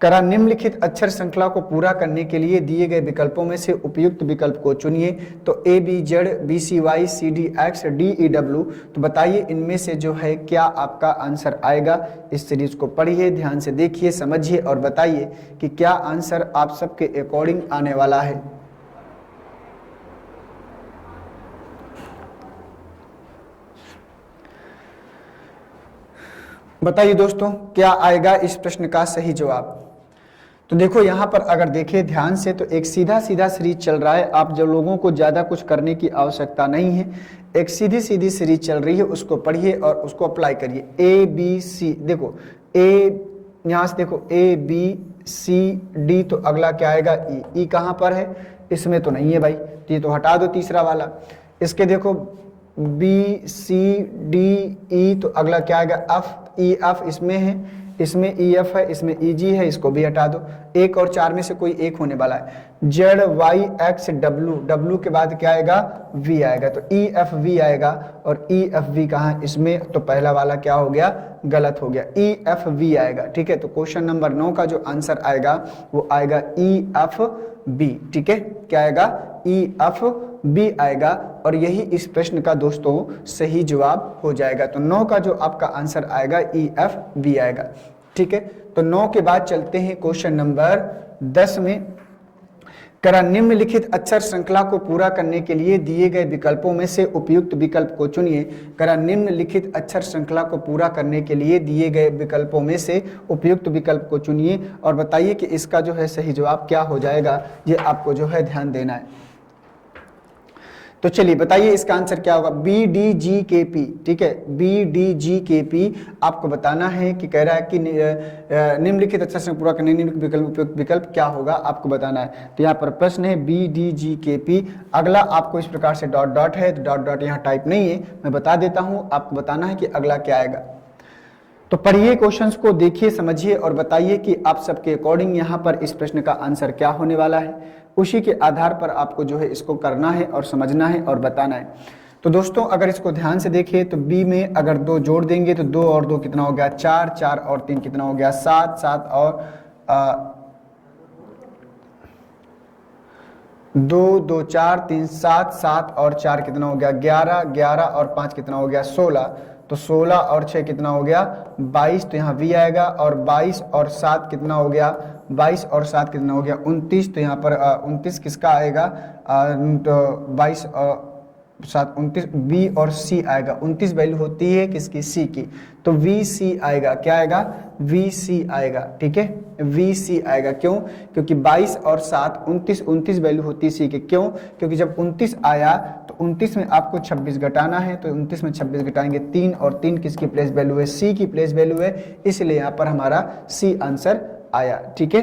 Speaker 1: करा निम्नलिखित अक्षर श्रृंखला को पूरा करने के लिए दिए गए विकल्पों में से उपयुक्त विकल्प को चुनिए। तो A B Z, B C Y, C D X, D E W. तो बताइए इनमें से जो है क्या आपका आंसर आएगा। इस सीरीज को पढ़िए, ध्यान से देखिए, समझिए और बताइए कि क्या आंसर आप सबके अकॉर्डिंग आने वाला है। बताइए दोस्तों क्या आएगा इस प्रश्न का सही जवाब। तो देखो यहाँ पर अगर देखें ध्यान से तो एक सीधा सीधा सीरीज चल रहा है। आप जो लोगों को ज़्यादा कुछ करने की आवश्यकता नहीं है, एक सीधी सीधी सीरीज चल रही है, उसको पढ़िए और उसको अप्लाई करिए। ए बी सी, देखो ए, यहाँ से देखो ए बी सी डी, तो अगला क्या आएगा ई। ई कहाँ पर है, इसमें तो नहीं है भाई, तो ये तो हटा दो तीसरा वाला। इसके देखो बी सी डी ई, तो अगला क्या आएगा एफ। ई एफ इसमें है, इसमें ई एफ है, इसमें ई जी है, इसको भी हटा दो। एक और चार में से कोई एक होने वाला है। Z Y X W, W के बाद क्या आएगा, वी आएगा, तो ई एफ वी आएगा। और ई एफ वी कहाँ, इसमें, तो पहला वाला क्या हो गया, गलत हो गया, ई एफ वी आएगा। ठीक है, तो क्वेश्चन नंबर 9 का जो आंसर आएगा वो आएगा ई एफ बी। ठीक है, क्या आएगा, ई एफ बी आएगा। और यही इस प्रश्न का दोस्तों सही जवाब हो जाएगा। तो 9 का जो आपका आंसर आएगा ई एफ बी आएगा। ठीक है, तो 9 के बाद चलते हैं क्वेश्चन नंबर 10 में। करा निम्नलिखित अक्षर श्रृंखला को पूरा करने के लिए दिए गए विकल्पों में से उपयुक्त विकल्प को चुनिए। करा निम्नलिखित अक्षर श्रृंखला को पूरा करने के लिए दिए गए विकल्पों में से उपयुक्त विकल्प को चुनिए और बताइए कि इसका जो है सही जवाब क्या हो जाएगा। ये आपको जो है ध्यान देना है। तो चलिए बताइए इसका आंसर क्या होगा, बी डी जी के पी। ठीक है, बी डी जी के पी आपको बताना है कि कह रहा है कि निम्नलिखित अक्षर श्रृंखला पूरा करने निम्नलिखित विकल्प क्या होगा, आपको बताना है। तो यहाँ पर प्रश्न है बी डी जी के पी। अगला आपको इस प्रकार से डॉट डॉट है, तो डॉट डॉट यहाँ टाइप नहीं है, मैं बता देता हूँ, आपको बताना है कि अगला क्या आएगा। तो पढ़िए क्वेश्चंस को, देखिए, समझिए और बताइए कि आप सबके अकॉर्डिंग यहाँ पर इस प्रश्न का आंसर क्या होने वाला है। उसी के आधार पर आपको जो है इसको करना है और समझना है और बताना है। तो दोस्तों अगर इसको ध्यान से देखें तो बी में अगर 2 जोड़ देंगे तो 2 और 2 कितना हो गया, 4, 4 और 3 कितना हो गया, 7, 7 और 2, 2, 4, 3, 7, 7 और 4 कितना हो गया, 11, 11 और 5 कितना हो गया, 16। तो 16 और 6 कितना हो गया, 22। तो यहाँ वी आएगा। और 22 और 7 कितना हो गया, 22 और 7 कितना हो गया, 29। तो यहाँ पर 29 किसका आएगा, तो 22 और 7 29, बी और सी आएगा। 29 वैल्यू होती है किसकी, सी की, तो वी सी आएगा। क्या आएगा, वी सी आएगा। ठीक है, वी सी आएगा। क्यों, क्योंकि 22 और 7 29, 29 वैल्यू होती है सी की। क्यों, क्योंकि जब 29 आया तो 29 में आपको 26 घटाना है, तो 29 में 26 घटाएंगे 3, और 3 किसकी प्लेस वैल्यू है, सी की प्लेस वैल्यू है, इसलिए यहाँ पर हमारा सी आंसर आया। ठीक है,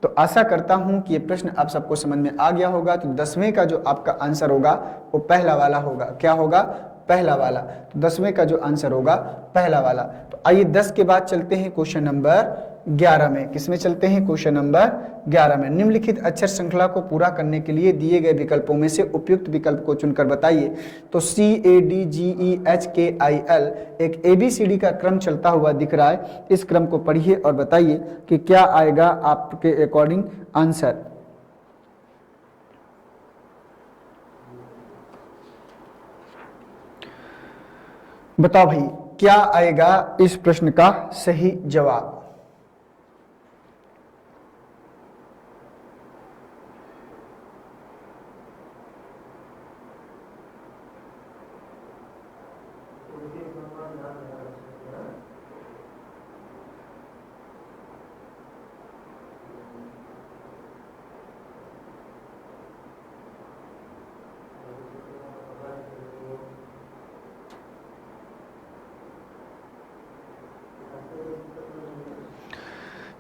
Speaker 1: तो आशा करता हूं कि ये प्रश्न आप सबको समझ में आ गया होगा। तो 10वें का जो आपका आंसर होगा वो पहला वाला होगा। क्या होगा, पहला वाला। तो 10वें का जो आंसर होगा पहला वाला। तो आइए 10 के बाद चलते हैं क्वेश्चन नंबर 11 में। किसमें चलते हैं, क्वेश्चन नंबर 11 में। निम्नलिखित अक्षर श्रृंखला को पूरा करने के लिए दिए गए विकल्पों में से उपयुक्त विकल्प को चुनकर बताइए। तो सी A D G E H के आई एल एक ABCD का क्रम चलता हुआ दिख रहा है। इस क्रम को पढ़िए और बताइए कि क्या आएगा आपके अकॉर्डिंग आंसर। बताओ भाई क्या आएगा इस प्रश्न का सही जवाब।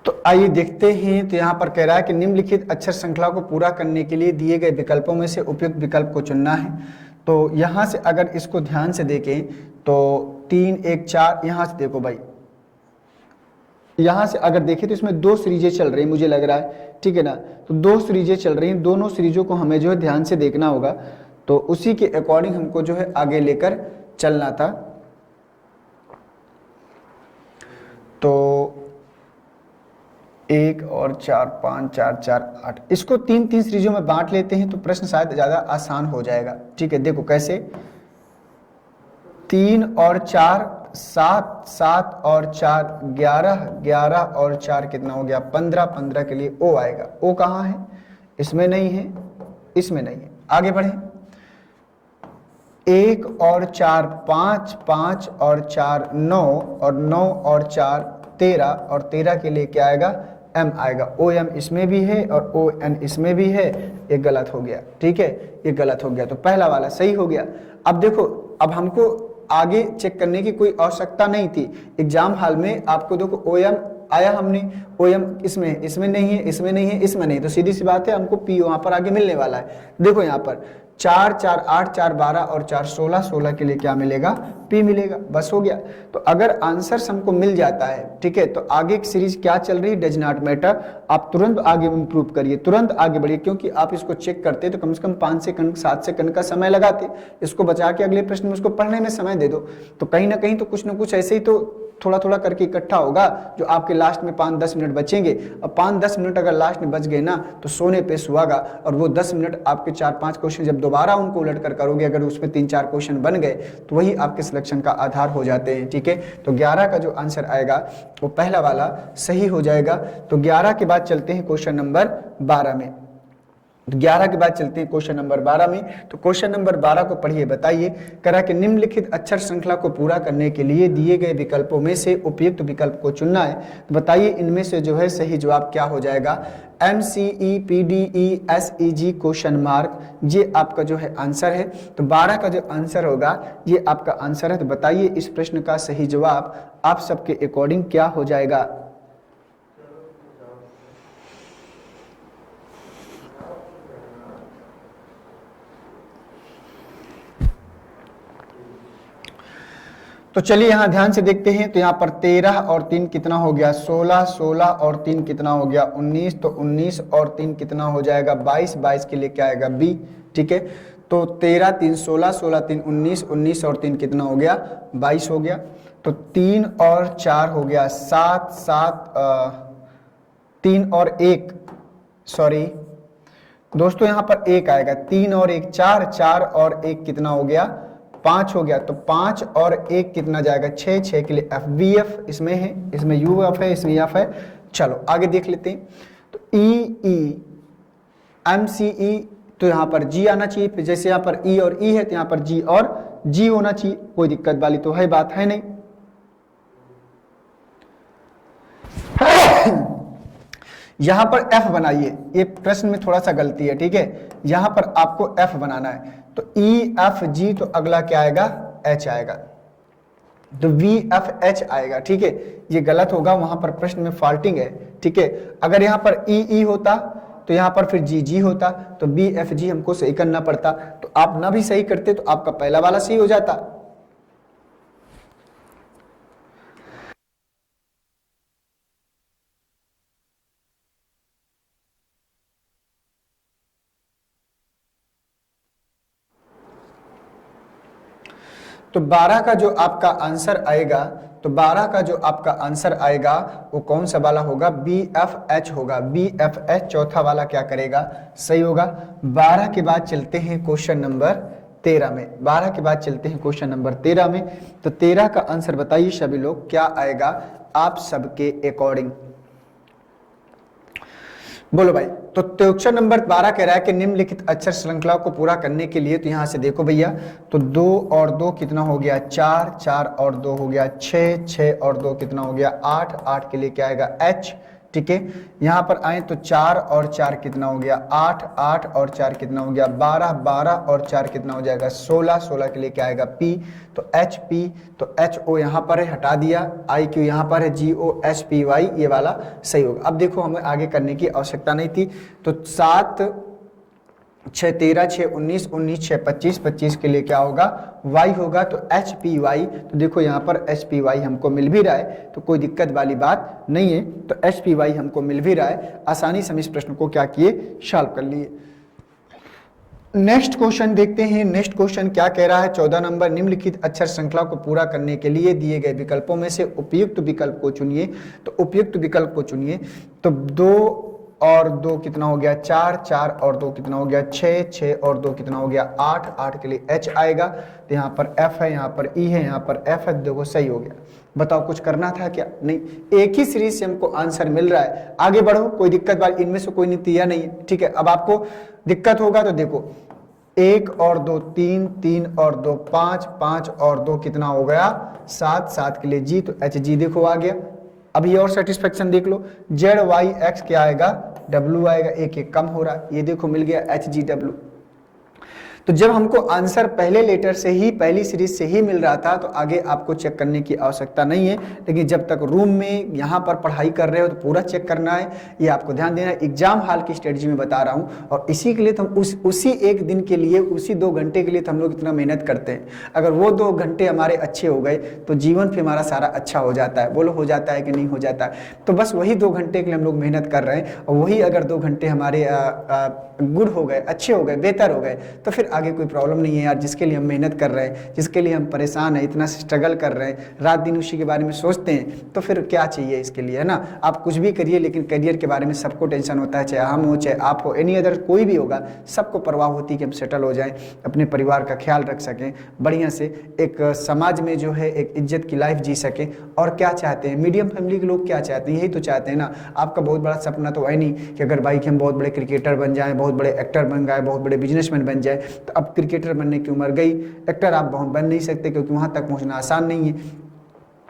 Speaker 1: तो आइए देखते हैं। तो यहाँ पर कह रहा है कि निम्नलिखित अक्षर श्रृंखला को पूरा करने के लिए दिए गए विकल्पों में से उपयुक्त विकल्प को चुनना है। तो यहाँ से अगर इसको ध्यान से देखें तो 3 1 4, यहाँ से देखो भाई यहाँ से अगर देखें तो इसमें दो सीरीजें चल रही मुझे लग रहा है, ठीक है ना। तो दो सीरीजें चल रही हैं, दोनों सीरीजों को हमें जो है ध्यान से देखना होगा, तो उसी के अकॉर्डिंग हमको जो है आगे लेकर चलना था। तो 1 और 4 5 4 4 8 इसको 3 सीरीजों में बांट लेते हैं तो प्रश्न शायद ज़्यादा आसान हो जाएगा। ठीक है, देखो कैसे, 3 और 4 7, 7 और 4 11, 11 और 4 कितना हो गया 15, 15 के लिए ओ आएगा। ओ कहाँ है, इसमें नहीं है, इसमें नहीं है। आगे बढ़े, 1 और 4 5, 5 और 4 9 और 9 और 4 13 और 13 के लिए क्या आएगा m आएगा। ओ एम इसमें भी है और ओ एन इसमें भी है, ये गलत हो गया। ठीक है, ये गलत हो गया, तो पहला वाला सही हो गया। अब देखो, अब हमको आगे चेक करने की कोई आवश्यकता नहीं थी। एग्जाम हॉल में आपको देखो ओ एम आया, हमने ओ एम इसमें नहीं है, इसमें नहीं है, इसमें नहीं, तो सीधी सी बात है हमको पी वहां पर आगे मिलने वाला है। देखो यहाँ पर 4 4 8 4 12 और 4 16, 16 के लिए क्या मिलेगा पी मिलेगा, बस हो गया। तो अगर आंसर हमको मिल जाता है, ठीक है, तो आगे की सीरीज क्या चल रही है डज नॉट मैटर, आप तुरंत आगे इंप्रूव करिए, तुरंत आगे बढ़िए, क्योंकि आप इसको चेक करते तो कम से कम 5 सेकंड 7 सेकंड का समय लगाते, इसको बचा के अगले प्रश्न में उसको पढ़ने में समय दे दो, तो कहीं ना कहीं तो कुछ ना कुछ ऐसे ही तो थोड़ा थोड़ा करके इकट्ठा होगा जो आपके लास्ट में 5-10 मिनट बचेंगे। अब 5-10 मिनट अगर लास्ट में बच गए ना तो सोने पे सुहागा, और वो 10 मिनट आपके 4-5 क्वेश्चन जब दोबारा उनको उलट कर करोगे, अगर उसमें 3-4 क्वेश्चन बन गए तो वही आपके सिलेक्शन का आधार हो जाते हैं। ठीक है, तो 11 का जो आंसर आएगा वो पहला वाला सही हो जाएगा। तो 11 के बाद चलते हैं क्वेश्चन नंबर 12 में। 11 के बाद चलते हैं क्वेश्चन नंबर 12 में। तो क्वेश्चन नंबर 12 को पढ़िए, बताइए, करा कि निम्नलिखित अक्षर श्रृंखला को पूरा करने के लिए दिए गए विकल्पों में से उपयुक्त विकल्प को चुनना है। तो बताइए इनमें से जो है सही जवाब क्या हो जाएगा। MCEPDESEG क्वेश्चन मार्क, ये आपका जो है आंसर है। तो 12 का जो आंसर होगा ये आपका आंसर है। तो बताइए इस प्रश्न का सही जवाब आप सबके अकॉर्डिंग क्या हो जाएगा। तो चलिए यहां ध्यान से देखते हैं। तो यहां पर 13 और 3 कितना हो गया 16, 16 और 3 कितना हो गया 19, तो 19 और 3 कितना हो जाएगा 22, 22 के लिए क्या आएगा बी। ठीक है, तो 13 3 16, 16 3 19, 19 और 3 कितना हो गया 22 हो गया। तो 3 और 4 हो गया 7, 7 3 और 1 सॉरी दोस्तों यहाँ पर 1 आएगा, 3 और 1 4, 4 और 1 कितना हो गया 5 हो गया। तो 5 और 1 कितना जाएगा 6, 6 के लिए एफ बी एफ इसमें है, इसमें यू एफ है, इसमें एफ है। चलो आगे देख लेते हैं। तो ई एम सी ई, तो यहाँ पर जी आना चाहिए, जैसे यहाँ पर ई और ई है तो यहाँ पर जी और जी होना चाहिए, कोई दिक्कत वाली तो है बात है नहीं। यहां पर एफ बनाइए, ये प्रश्न में थोड़ा सा गलती है। ठीक है, यहां पर आपको एफ बनाना है, तो ई एफ जी, तो अगला क्या आएगा एच आएगा, तो वी एफ एच आएगा। ठीक है, ये गलत होगा, वहां पर प्रश्न में फॉल्टिंग है। ठीक है, अगर यहां पर ई ई होता तो यहां पर फिर जी जी होता, तो बी एफ जी हमको सही करना पड़ता, तो आप ना भी सही करते तो आपका पहला वाला सही हो जाता। तो 12 का जो आपका आंसर आएगा, तो 12 का जो आपका आंसर आएगा वो कौन सा वाला होगा बी एफ एच होगा। बी एफ एच चौथा वाला क्या करेगा सही होगा। 12 के बाद चलते हैं क्वेश्चन नंबर 13 में। 12 के बाद चलते हैं क्वेश्चन नंबर 13 में। तो 13 का आंसर बताइए सभी लोग क्या आएगा आप सबके अकॉर्डिंग, बोलो भाई। तो क्वेश्चन नंबर 12 कह रहा है कि निम्नलिखित अक्षर श्रृंखला को पूरा करने के लिए, तो यहां से देखो भैया, तो 2 और 2 कितना हो गया 4, 4 और 2 हो गया 6, 6 और 2 कितना हो गया 8, 8 के लिए क्या आएगा एच। ठीक है, यहां पर आए तो 4 और 4 कितना हो गया 8, 8 और 4 कितना हो गया 12, 12 और 4 कितना हो जाएगा 16, 16 के लिए क्या आएगा पी, तो एच पी, तो एच ओ यहाँ पर है हटा दिया, आई क्यू यहाँ पर है, जी ओ एच पी वाई, ये वाला सही होगा। अब देखो हमें आगे करने की आवश्यकता नहीं थी, तो 7 6 13 6 19 19 6 25 25 के लिए क्या होगा y होगा, तो एच पी वाई। तो देखो यहाँ पर एच पी वाई हमको मिल भी रहा है, तो कोई दिक्कत वाली बात नहीं है। तो एच पी वाई हमको मिल भी रहा है, आसानी से हम इस प्रश्न को क्या किए, सॉल्व कर लिए। नेक्स्ट क्वेश्चन देखते हैं। नेक्स्ट क्वेश्चन क्या कह रहा है, 14 नंबर, निम्नलिखित अक्षर श्रृंखला को पूरा करने के लिए दिए गए विकल्पों में से उपयुक्त विकल्प को चुनिए। तो उपयुक्त विकल्प को चुनिए, तो 2 और 2 कितना हो गया 4, 4 और 2 कितना हो गया 6, 6 और 2 कितना हो गया 8, 8 के लिए H आएगा। तो यहाँ पर F है, यहाँ पर E है, यहाँ पर F है, देखो सही हो गया। बताओ कुछ करना था क्या, नहीं, एक ही सीरीज से हमको आंसर मिल रहा है। आगे बढ़ो, कोई दिक्कत वाली इनमें से कोई नतीजा नहीं है, ठीक है। अब आपको दिक्कत होगा तो देखो 1 और 2 3, 3 और 2 5, 5 और 2 कितना हो गया 7, 7 के लिए G, तो H G देखो आ गया। अब ये और सेटिस्फेक्शन देख लो, जेड वाई एक्स क्या आएगा डब्ल्यू आएगा, एक एक कम हो रहा है, ये देखो मिल गया एच जी डब्ल्यू। तो जब हमको आंसर पहले लेटर से ही, पहली सीरीज से ही मिल रहा था, तो आगे आपको चेक करने की आवश्यकता नहीं है। लेकिन जब तक रूम में यहाँ पर पढ़ाई कर रहे हो तो पूरा चेक करना है, ये आपको ध्यान देना है। एग्जाम हाल की स्ट्रेटजी में बता रहा हूँ, और इसी के लिए तो हम उसी एक दिन के लिए, उसी 2 घंटे के लिए तो हम लोग इतना मेहनत करते हैं। अगर वो 2 घंटे हमारे अच्छे हो गए तो जीवन फिर हमारा सारा अच्छा हो जाता है। बोलो हो जाता है कि नहीं हो जाता है? तो बस वही 2 घंटे के लिए हम लोग मेहनत कर रहे हैं, और वही अगर 2 घंटे हमारे गुड हो गए, अच्छे हो गए, बेहतर हो गए, तो फिर आगे कोई प्रॉब्लम नहीं है यार। जिसके लिए हम मेहनत कर रहे हैं, जिसके लिए हम परेशान हैं, इतना स्ट्रगल कर रहे हैं, रात दिन उसी के बारे में सोचते हैं, तो फिर क्या चाहिए इसके लिए, है ना। आप कुछ भी करिए, लेकिन करियर के बारे में सबको टेंशन होता है, चाहे हम हो, चाहे आप हो, एनी अदर कोई भी होगा, सबको परवाह होती है कि हम सेटल हो जाएं, अपने परिवार का ख्याल रख सकें, बढ़िया से एक समाज में जो है एक इज्जत की लाइफ जी सकें। और क्या चाहते हैं मीडियम फैमिली के लोग, क्या चाहते हैं, यही तो चाहते हैं ना। आपका बहुत बड़ा सपना तो है नहीं कि अगर भाई कि हम बहुत बड़े क्रिकेटर बन जाएं, बहुत बड़े एक्टर बन गए, बहुत बड़े बिजनेसमैन बन जाए। तो अब क्रिकेटर बनने की उम्र गई, एक्टर आप बन नहीं सकते, क्योंकि वहां तक पहुंचना आसान नहीं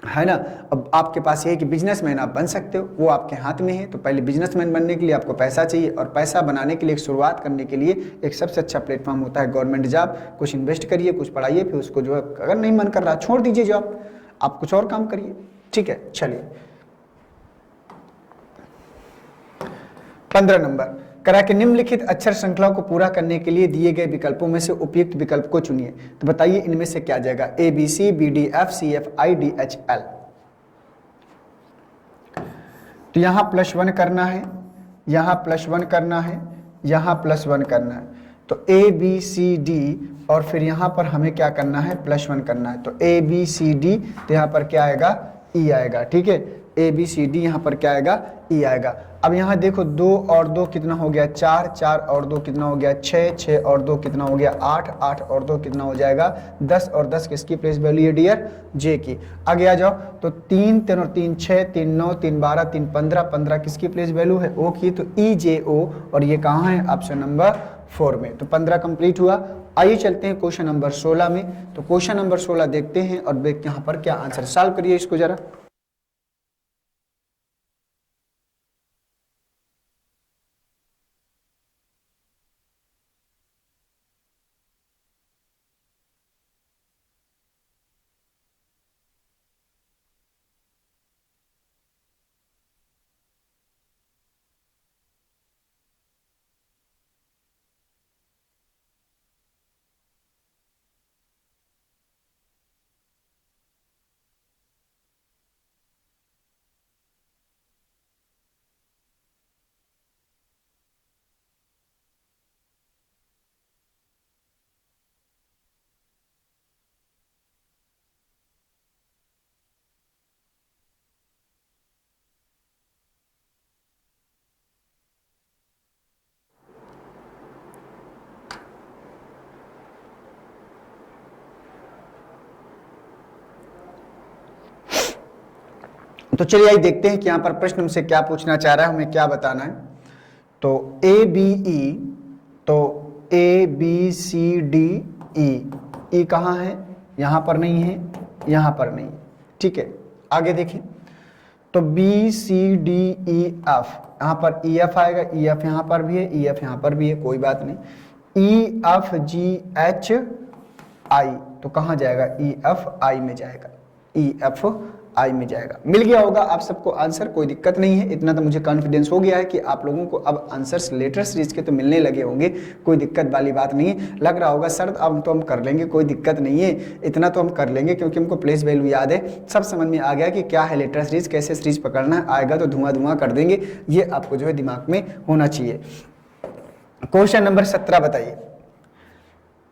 Speaker 1: है ना। अब आपके पास ये है कि बिजनेसमैन आप बन सकते हो, वो आपके हाथ में है। तो पहले बिजनेसमैन बनने के लिए आपको पैसा चाहिए, और पैसा बनाने के लिए, एक शुरुआत करने के लिए एक सबसे अच्छा प्लेटफॉर्म होता है गवर्नमेंट जॉब। कुछ इन्वेस्ट करिए, कुछ पढ़ाइए, फिर उसको जो है अगर नहीं मन कर रहा छोड़ दीजिए जॉब, आप कुछ और काम करिए, ठीक है। चलिए 15 नंबर करा के निम्नलिखित अक्षर श्रृंखला को पूरा करने के लिए दिए गए विकल्पों में से उपयुक्त विकल्प को चुनिए। तो बताइए इनमें से क्या जाएगा, A B C B D F C F I D H L. तो यहां +1 करना है, यहां +1 करना है, यहां +1 करना है। तो ए बी सी डी, और फिर यहां पर हमें क्या करना है +1 करना है। तो ए बी सी डी, तो यहां पर क्या आएगा ई आएगा, ठीक है। ए बी सी डी यहाँ पर क्या आएगा ई आएगा। अब यहाँ देखो 2 और 2 कितना हो गया 4, 4 और 2 कितना हो गया 6, 6 और 2 कितना हो गया 8, 8 और 2 कितना हो जाएगा 10, और 10 किसकी प्लेस वैल्यू है डियर जे की। आगे आ जाओ, तो 3, 3 और 3 6, 3 9, 3 12, 3 15, 15 किसकी प्लेस वैल्यू है ओ की, तो ई जे ओ, और ये कहाँ है ऑप्शन नंबर 4 में। तो 15 कंप्लीट हुआ। आइए चलते हैं क्वेश्चन नंबर 16 में। तो क्वेश्चन नंबर 16 देखते हैं, और देख यहाँ पर क्या आंसर, सॉल्व करिए इसको जरा। तो चलिए आइए देखते हैं कि यहाँ पर प्रश्न हमसे क्या पूछना चाह रहा है, हमें क्या बताना है। तो ए बी ई, तो ए बी सी डी ई, ई कहाँ है, यहाँ पर नहीं है, यहाँ पर नहीं है, ठीक है। आगे देखें, तो B C D E F, यहाँ पर ई एफ आएगा, ई एफ यहाँ पर भी है, ई एफ यहाँ पर भी है, कोई बात नहीं। E F G H I, तो कहाँ जाएगा ई एफ आई में जाएगा, ई एफ आई में जाएगा। मिल गया होगा आप सबको आंसर, कोई दिक्कत नहीं है, इतना तो मुझे कॉन्फिडेंस हो गया है कि आप लोगों को अब आंसर्स लेटर सीरीज के तो मिलने लगे होंगे, कोई दिक्कत वाली बात नहीं है। लग रहा होगा सर अब तो हम कर लेंगे, कोई दिक्कत नहीं है, इतना तो हम कर लेंगे क्योंकि हमको प्लेस वैल्यू याद है, सब समझ में आ गया कि क्या है लेटर सीरीज, कैसे सीरीज पकड़ना है, आएगा तो धुआं धुआं कर देंगे, ये आपको जो है दिमाग में होना चाहिए। क्वेश्चन नंबर 17 बताइए,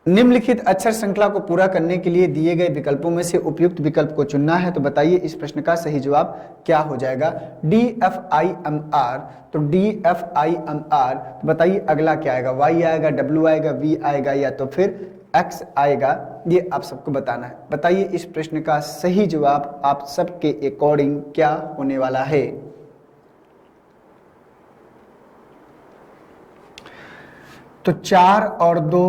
Speaker 1: निम्नलिखित अक्षर श्रृंखला को पूरा करने के लिए दिए गए विकल्पों में से उपयुक्त विकल्प को चुनना है। तो बताइए इस प्रश्न का सही जवाब क्या हो जाएगा। DFIMR, तो DFIMR, तो बताइए अगला क्या आएगा, Y आएगा, W आएगा, V आएगा या तो फिर X आएगा, ये आप सबको बताना है। बताइए इस प्रश्न का सही जवाब आप सबके अकॉर्डिंग क्या होने वाला है। तो 4 और 2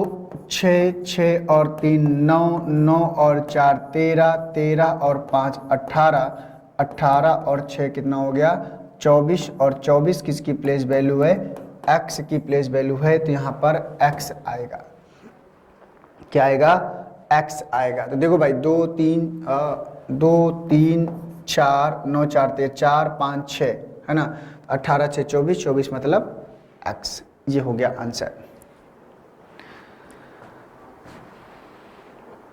Speaker 1: 6, 6 और 3 9, 9 और 4 13, 13 और 5 18, 18 और 6 कितना हो गया 24, और 24 किसकी प्लेस वैल्यू है, x की प्लेस वैल्यू है, तो यहाँ पर x आएगा। क्या आएगा, x आएगा। तो देखो भाई 2 3 4 9 4 13 4 5 6 है ना, 18 6 24, 24 मतलब x, ये हो गया आंसर।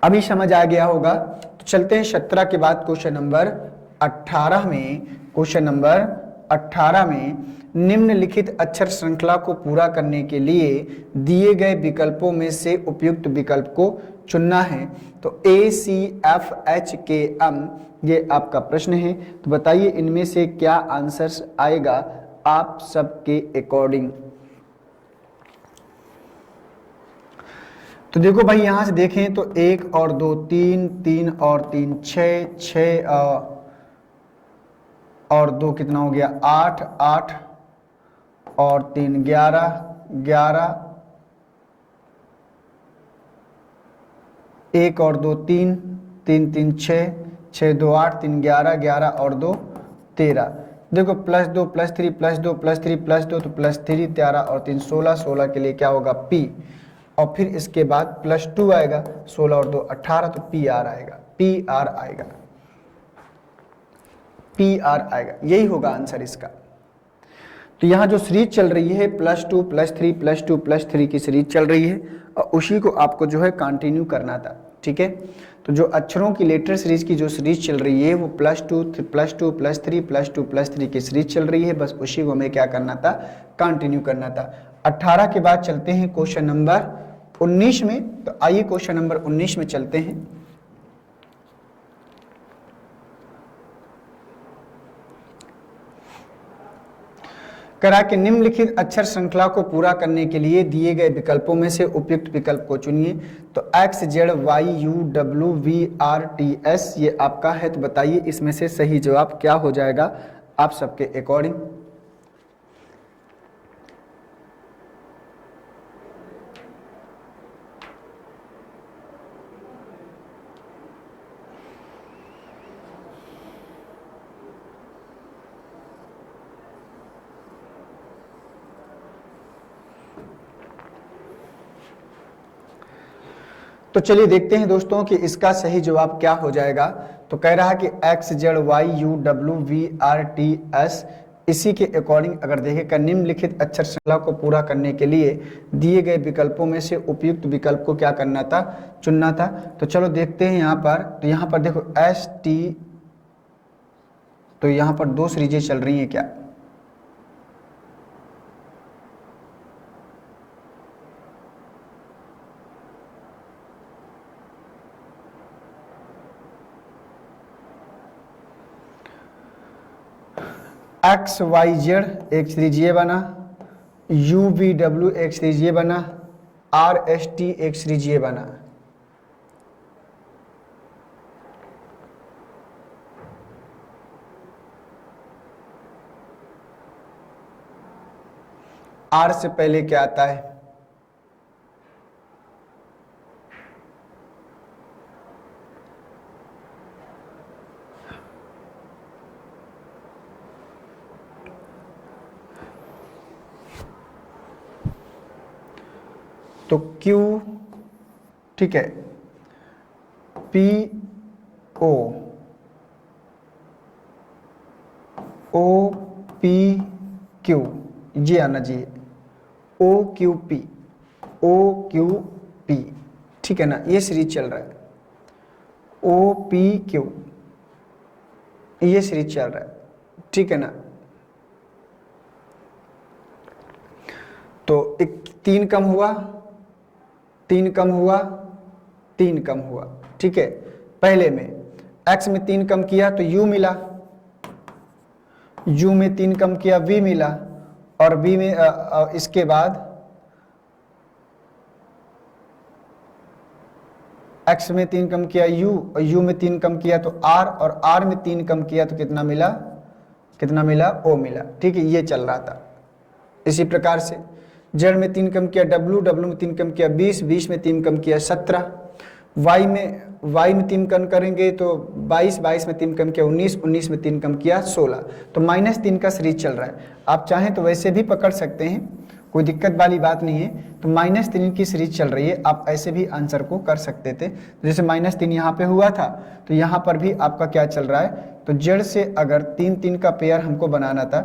Speaker 1: अभी समझ आ गया होगा। तो चलते हैं 17 के बाद क्वेश्चन नंबर 18 में। क्वेश्चन नंबर 18 में निम्नलिखित अक्षर श्रृंखला को पूरा करने के लिए दिए गए विकल्पों में से उपयुक्त विकल्प को चुनना है। तो ACFHKM ये आपका प्रश्न है। तो बताइए इनमें से क्या आंसर्स आएगा आप सबके अकॉर्डिंग। तो देखो भाई यहां से देखें तो 1 और 2 3, 3 और 3 6, 6 और 2 कितना हो गया 8, 8 और 3 11, 11, 1 और 2 3, 3 3 6, 6 2 8, 3 11, 11 और 2 13। देखो +2 +3 +2 +3 +2 तो +3, 13 और 3 16, 16 के लिए क्या होगा P, और फिर इसके बाद +2 आएगा, 16 और 2 18, तो PR आएगा, PR आएगा, PR आएगा, यही होगा आंसर इसका। तो यहाँ जो सीरीज चल रही है +2 +3 +2 +3 की सीरीज चल रही है, और उसी को आपको जो है कंटिन्यू करना था। ठीक है, तो जो अक्षरों की लेटर सीरीज की जो सीरीज चल रही है वो +2 +2 +3 +2 +3 की सीरीज चल रही है, बस उसी को हमें क्या करना था, कंटिन्यू करना था। 18 के बाद चलते हैं क्वेश्चन नंबर 19 में। तो आइए क्वेश्चन नंबर 19 में चलते हैं। करा कि निम्नलिखित अक्षर श्रृंखला को पूरा करने के लिए दिए गए विकल्पों में से उपयुक्त विकल्प को चुनिए। तो X Z Y U W V R T S ये आपका है। तो बताइए इसमें से सही जवाब क्या हो जाएगा आप सबके अकॉर्डिंग। तो चलिए देखते हैं दोस्तों कि इसका सही जवाब क्या हो जाएगा। तो कह रहा है कि X Z Y U W V R T S इसी के अकॉर्डिंग अगर देखें निम्नलिखित अक्षर श्रृंखला को पूरा करने के लिए दिए गए विकल्पों में से उपयुक्त विकल्प को क्या करना था, चुनना था। तो चलो देखते हैं यहाँ पर। तो यहाँ पर देखो S T, तो यहाँ पर 2 सीरीजें चल रही हैं क्या, XYZ एक सीरीज ये बना, UVW एक सीरीज ये बना, RST एक सीरीज ये बना। R से पहले क्या आता है, तो Q, ठीक है, PO, ओ पी क्यू, ये आना चाहिए O Q P, O Q P, ठीक है ना, ये सीरीज चल रहा है। ओ पी क्यू, ये सीरीज चल रहा है, ठीक है ना। तो एक 3 कम हुआ, 3 कम हुआ, 3 कम हुआ, ठीक है। पहले में x में 3 कम किया तो u मिला, u में 3 कम किया v मिला, और v में इसके बाद x में 3 कम किया u, और u में 3 कम किया तो r, और r में 3 कम किया तो कितना मिला, कितना मिला, o मिला, ठीक है। ये चल रहा था। इसी प्रकार से z में 3 कम किया w, w में 3 कम किया 20, 20 में 3 कम किया 17, y में 3 कम करेंगे तो 22, 22 में 3 कम किया 19, 19 में 3 कम किया 16, तो -3 का सीरीज चल रहा है। आप चाहें तो वैसे भी पकड़ सकते हैं, कोई दिक्कत वाली बात नहीं है। तो -3 की सीरीज चल रही है, आप ऐसे भी आंसर को कर सकते थे। जैसे -3 यहाँ पे हुआ था, तो यहाँ पर भी आपका क्या चल रहा है, तो जेड से अगर 3 3 का पेयर हमको बनाना था,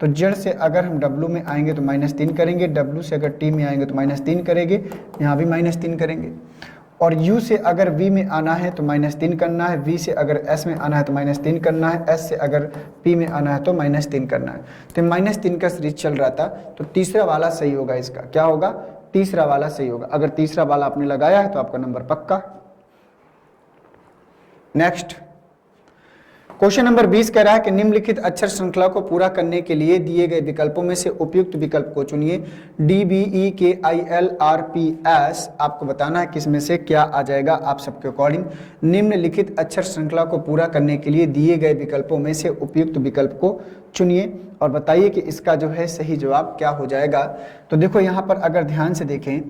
Speaker 1: तो जेड से अगर हम डब्लू में आएंगे तो -3 करेंगे, डब्लू से अगर टी में आएंगे तो -3 करेंगे, यहाँ भी -3 करेंगे। और u से अगर v में आना है तो -3 करना है, v से अगर s में आना है तो -3 करना है, s से अगर p में आना है तो -3 करना है। तो -3 का सीरीज चल रहा था, तो तीसरा वाला सही होगा। इसका क्या होगा, तीसरा वाला सही होगा। अगर तीसरा वाला आपने लगाया है तो आपका नंबर पक्का। नेक्स्ट क्वेश्चन नंबर 20 कह रहा है कि निम्नलिखित अक्षर श्रृंखला को पूरा करने के लिए दिए गए विकल्पों में से उपयुक्त विकल्प को चुनिए। DBEKILRPS, आपको बताना है किसमें से क्या आ जाएगा आप सबके अकॉर्डिंग। निम्नलिखित अक्षर श्रृंखला को पूरा करने के लिए दिए गए विकल्पों में से उपयुक्त विकल्प को चुनिए और बताइए कि इसका जो है सही जवाब क्या हो जाएगा। तो देखो यहाँ पर अगर ध्यान से देखें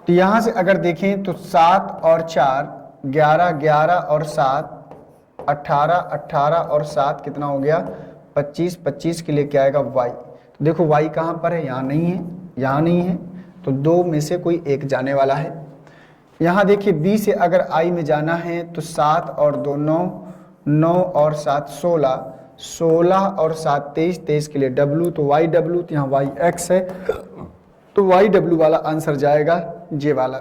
Speaker 1: तो यहां से अगर देखें तो 7 और 4 11, 11 और 7 18, 18 और 7 कितना हो गया 25, 25 के लिए क्या आएगा y। तो देखो y कहां पर है, यहाँ नहीं है, यहाँ नहीं है, तो 2 में से कोई एक जाने वाला है। यहाँ देखिए b से अगर i में जाना है तो 7 और 2 9, 9 और 7 16, 16 और 7 23, 23 के लिए w, तो yw, तो यहाँ yx है, तो YW वाला आंसर जाएगा जे वाला।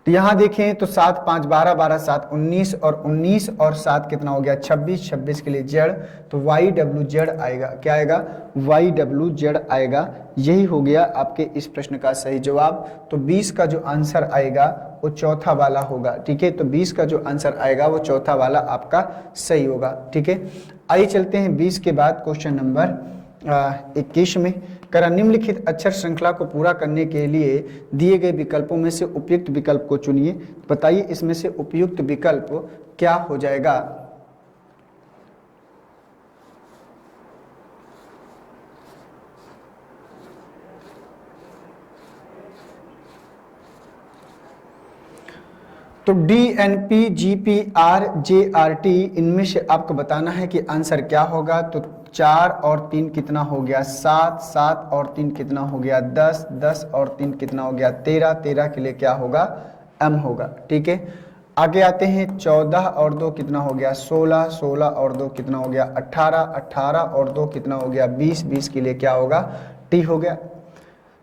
Speaker 1: तो यहाँ देखें तो 7 5 12, 12 7 19, और 19 और 7 कितना हो गया 26, 26 के लिए जेड, तो YWZ आएगा। क्या आएगा, YWZ आएगा। यही हो गया आपके इस प्रश्न का सही जवाब। तो 20 का जो आंसर आएगा वो चौथा वाला होगा, ठीक है। तो 20 का जो आंसर आएगा वो चौथा वाला आपका सही होगा, ठीक है। आइए चलते हैं 20 के बाद क्वेश्चन नंबर 21 में। करा निम्नलिखित अक्षर श्रृंखला को पूरा करने के लिए दिए गए विकल्पों में से उपयुक्त विकल्प को चुनिए। बताइए इसमें से उपयुक्त विकल्प क्या हो जाएगा। तो DNP GPR JRT इनमें से आपको बताना है कि आंसर क्या होगा। तो 4 और 3 कितना हो गया 7, 7 और 3 कितना हो गया 10, 10 और 3 कितना हो गया 13, 13 के लिए क्या होगा M होगा, ठीक है। आगे आते हैं 14 और 2 कितना हो गया 16, 16 और 2 कितना हो गया 18, 18 और 2 कितना हो गया 20, 20 के लिए क्या होगा T हो गया।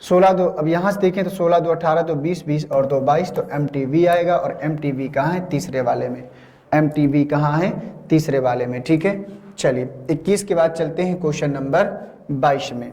Speaker 1: 16 2, अब यहाँ से देखें तो 16 2 18, तो 20, 20 और 2 22, तो MTV आएगा। और MTV कहाँ है, तीसरे वाले में। MTV कहाँ है, तीसरे वाले में, ठीक है। चलिए 21 के बाद चलते हैं क्वेश्चन नंबर 22 में।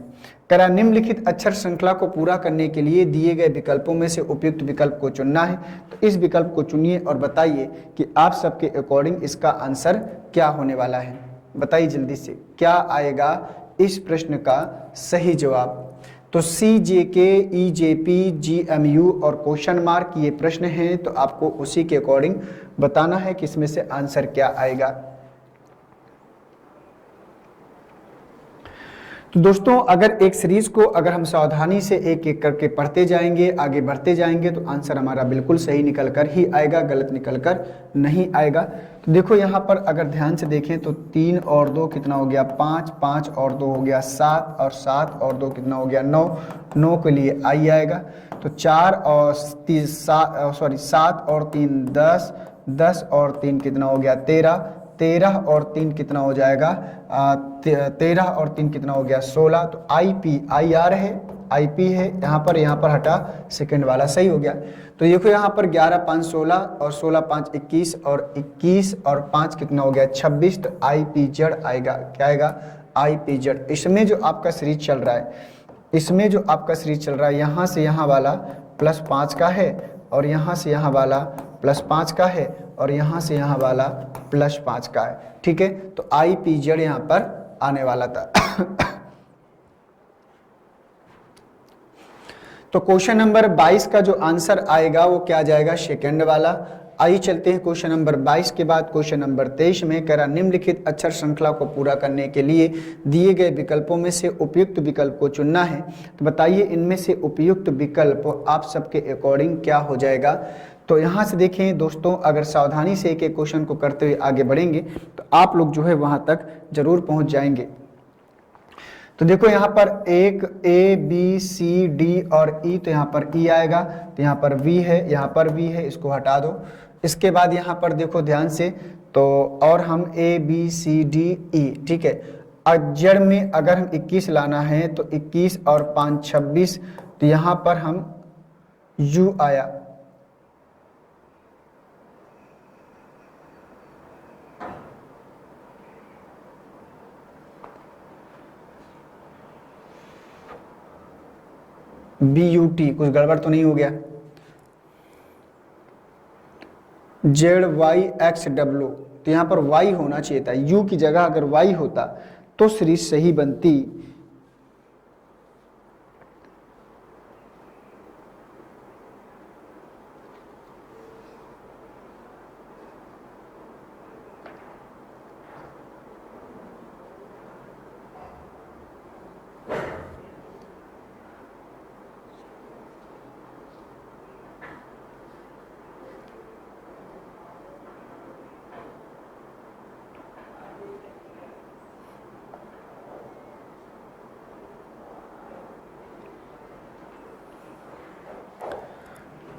Speaker 1: करा निम्नलिखित अक्षर श्रृंखला को पूरा करने के लिए दिए गए विकल्पों में से उपयुक्त विकल्प को चुनना है। तो इस विकल्प को चुनिए और बताइए कि आप सबके अकॉर्डिंग इसका आंसर क्या होने वाला है। बताइए जल्दी से क्या आएगा इस प्रश्न का सही जवाब। तो CJK EJP GMU और क्वेश्चन मार्क ये प्रश्न हैं, तो आपको उसी के अकॉर्डिंग बताना है कि इसमें से आंसर क्या आएगा। तो दोस्तों अगर एक सीरीज को अगर हम सावधानी से एक एक करके पढ़ते जाएंगे, आगे बढ़ते जाएंगे, तो आंसर हमारा बिल्कुल सही निकल कर ही आएगा, गलत निकल कर नहीं आएगा। तो देखो यहाँ पर अगर ध्यान से देखें तो 3 और 2 कितना हो गया 5, 5 और 2 हो गया 7, और 7 और 2 कितना हो गया 9, 9 के लिए आई आएगा। तो 4 और 3 7 और 3 10, 10 और 3 कितना हो गया 13, 13 और 3 कितना हो जाएगा 13 और 3 कितना हो गया 16। तो आई आर है, IP है, यहाँ पर हटा सेकंड वाला सही हो गया। तो देखो यहाँ पर 11 5 16 और 16 5 21 और 21 और 5 कितना हो गया 26। तो IPZ आएगा, क्या आएगा IPZ। इसमें जो आपका सीरीज चल रहा है, इसमें जो आपका सीरीज चल रहा है, यहाँ से यहाँ वाला +5 का है, और यहाँ से यहाँ वाला +5 का है, और यहाँ से यहाँ वाला +5 का है। ठीक है, तो IPZ यहाँ पर आने वाला था। तो क्वेश्चन नंबर 22 का जो आंसर आएगा वो क्या जाएगा सेकंड वाला। आइए चलते हैं क्वेश्चन नंबर 22 के बाद क्वेश्चन नंबर 23 में कह रहा निम्नलिखित अक्षर श्रृंखला को पूरा करने के लिए दिए गए विकल्पों में से उपयुक्त विकल्प को चुनना है। तो बताइए इनमें से उपयुक्त विकल्प आप सबके अकॉर्डिंग क्या हो जाएगा। तो यहाँ से देखें दोस्तों, अगर सावधानी से एक एक क्वेश्चन को करते हुए आगे बढ़ेंगे तो आप लोग जो है वहाँ तक जरूर पहुँच जाएंगे। तो देखो यहाँ पर एक A B C D और E, तो यहाँ पर E आएगा, तो यहाँ पर V है, यहाँ पर V है, इसको हटा दो। इसके बाद यहाँ पर देखो ध्यान से, तो और हम A B C D E, ठीक है। अजड़ में अगर हम 21 लाना है तो 21 और 5 26, तो यहाँ पर हम U आया, BUT, कुछ गड़बड़ तो नहीं हो गया। ZYXW, तो यहाँ पर Y होना चाहिए था, U की जगह अगर Y होता तो सीरीज सही बनती।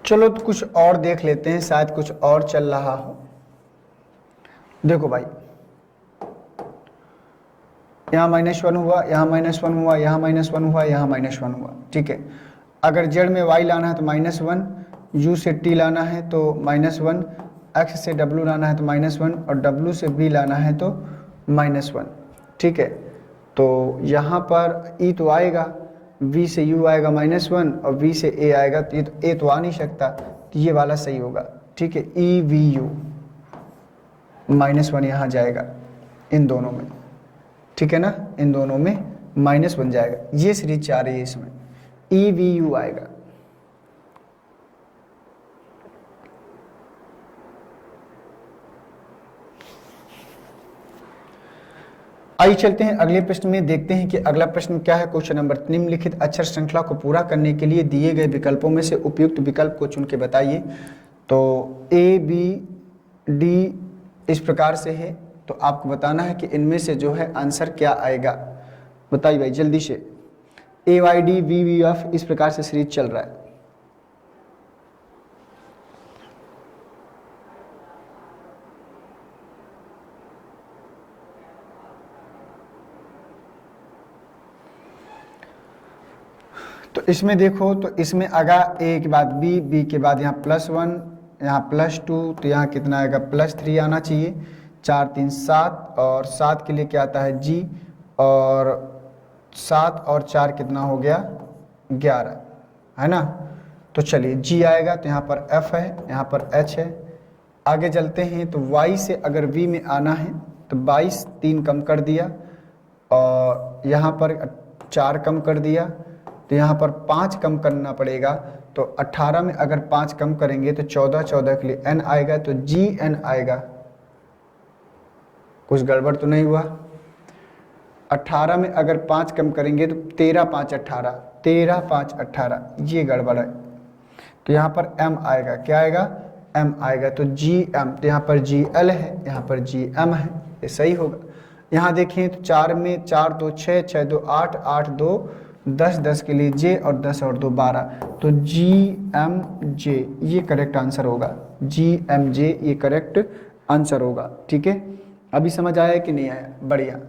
Speaker 1: चलो तो कुछ और देख लेते हैं, शायद कुछ और चल रहा हो। देखो भाई, यहाँ -1 हुआ, यहाँ -1 हुआ, यहाँ -1 हुआ, यहाँ -1 हुआ, ठीक है। अगर जेड में Y लाना है तो -1, U से T लाना है तो -1, X से W लाना है तो -1, और W से B लाना है तो -1, ठीक है। तो यहाँ पर E तो आएगा, V से U आएगा -1, और V से A आएगा, तो ये तो A तो आ नहीं सकता, तो ये वाला सही होगा, ठीक है। EVU -1 यहाँ जाएगा इन दोनों में, ठीक है ना, इन दोनों में -1 जाएगा। ये सीरीज चाह रही है, इसमें EVU आएगा। आइए चलते हैं अगले प्रश्न में, देखते हैं कि अगला प्रश्न क्या है। क्वेश्चन नंबर, निम्नलिखित अक्षर श्रृंखला को पूरा करने के लिए दिए गए विकल्पों में से उपयुक्त विकल्प को चुन के बताइए। तो A B D इस प्रकार से है, तो आपको बताना है कि इनमें से जो है आंसर क्या आएगा। बताइए भाई जल्दी से। AYD VVF इस प्रकार से सीरीज चल रहा है। तो इसमें देखो, तो इसमें आगा A के बाद B, B के बाद यहाँ +1, यहाँ +2, तो यहाँ कितना आएगा +3 आना चाहिए। 4 3 7, और 7 के लिए क्या आता है G, और 7 और 4 कितना हो गया 11, है ना। तो चलिए G आएगा, तो यहाँ पर F है, यहाँ पर H है। आगे चलते हैं, तो Y से अगर V में आना है तो 22 3 कम कर दिया, और यहाँ पर 4 कम कर दिया, तो यहाँ पर 5 कम करना पड़ेगा। तो 18 में अगर 5 कम करेंगे तो 14, 14 के लिए N आएगा, तो GN आएगा। कुछ गड़बड़ तो नहीं हुआ। 18 में अगर 5 कम करेंगे तो 13 5 18, 13 5 18, ये गड़बड़ है। तो यहाँ पर m आएगा, क्या आएगा, m आएगा। तो gm, तो यहाँ पर gl है, यहाँ पर gm है, ये सही होगा। यहाँ देखें तो 4 में 4 2 6, 6 2 8, 8 2 10, 10 के लिए j और 10 और 2 12, तो gmj ये करेक्ट आंसर होगा, gmj ये करेक्ट आंसर होगा। ठीक है, अभी समझ आया कि नहीं आया? बढ़िया।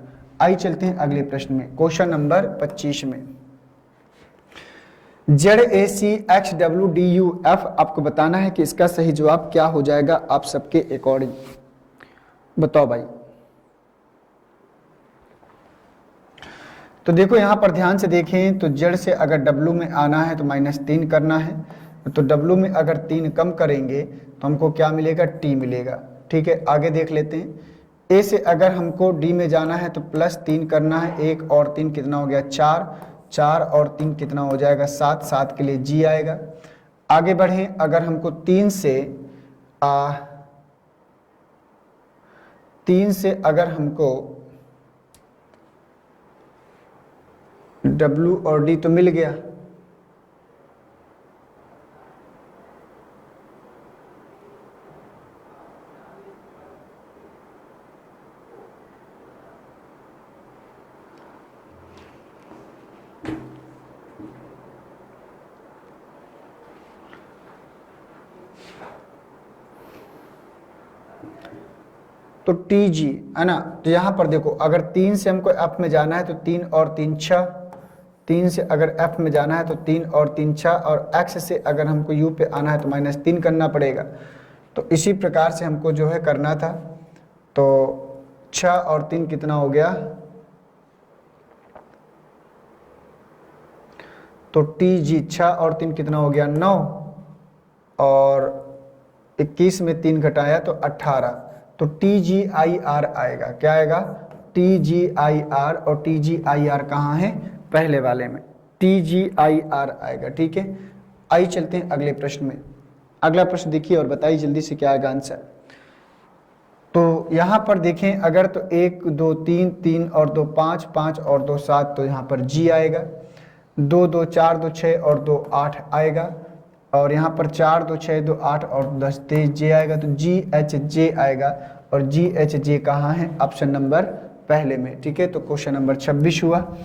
Speaker 1: आइए चलते हैं अगले प्रश्न में, क्वेश्चन नंबर 25 में। ZACXWDUF आपको बताना है कि इसका सही जवाब क्या हो जाएगा आप सबके अकॉर्डिंग, बताओ भाई। तो देखो यहाँ पर ध्यान से देखें तो Z से अगर W में आना है तो -3 करना है, तो W में अगर 3 कम करेंगे तो हमको क्या मिलेगा, T मिलेगा। ठीक है, आगे देख लेते हैं। A से अगर हमको D में जाना है तो +3 करना है, 1 और 3 कितना हो गया, 4, 4 और 3 कितना हो जाएगा, 7, 7 के लिए G आएगा। आगे बढ़ें, अगर हमको 3 से अगर हमको W और D तो मिल गया, तो TG है ना। तो यहाँ पर देखो अगर 3 से हमको F में जाना है तो 3 और 3 6, 3 से अगर F में जाना है तो 3 और 3 6, और X से अगर हमको U पे आना है तो -3 करना पड़ेगा। तो इसी प्रकार से हमको जो है करना था। तो 6 और 3 कितना हो गया, तो TG 6 और 3 कितना हो गया, 9, और 21 में 3 घटाया तो 18, तो TGIR आएगा, क्या आएगा, TGIR, और TGIR कहाँ है, पहले वाले में TGIR आएगा। ठीक है, आइए चलते हैं अगले प्रश्न में। अगला प्रश्न देखिए और बताइए जल्दी से क्या आएगा आंसर। तो यहाँ पर देखें अगर तो 1 2 3, 3 और 2 5, 5 और 2 7, तो यहाँ पर G आएगा। 2 2 4 2 6 और 2 8 आएगा, और यहाँ पर 4 2 6 2 8 और 10 23 J आएगा, तो GHJ आएगा। और GHJ कहाँ है, ऑप्शन नंबर पहले में। ठीक है, तो क्वेश्चन नंबर 26 हुआ।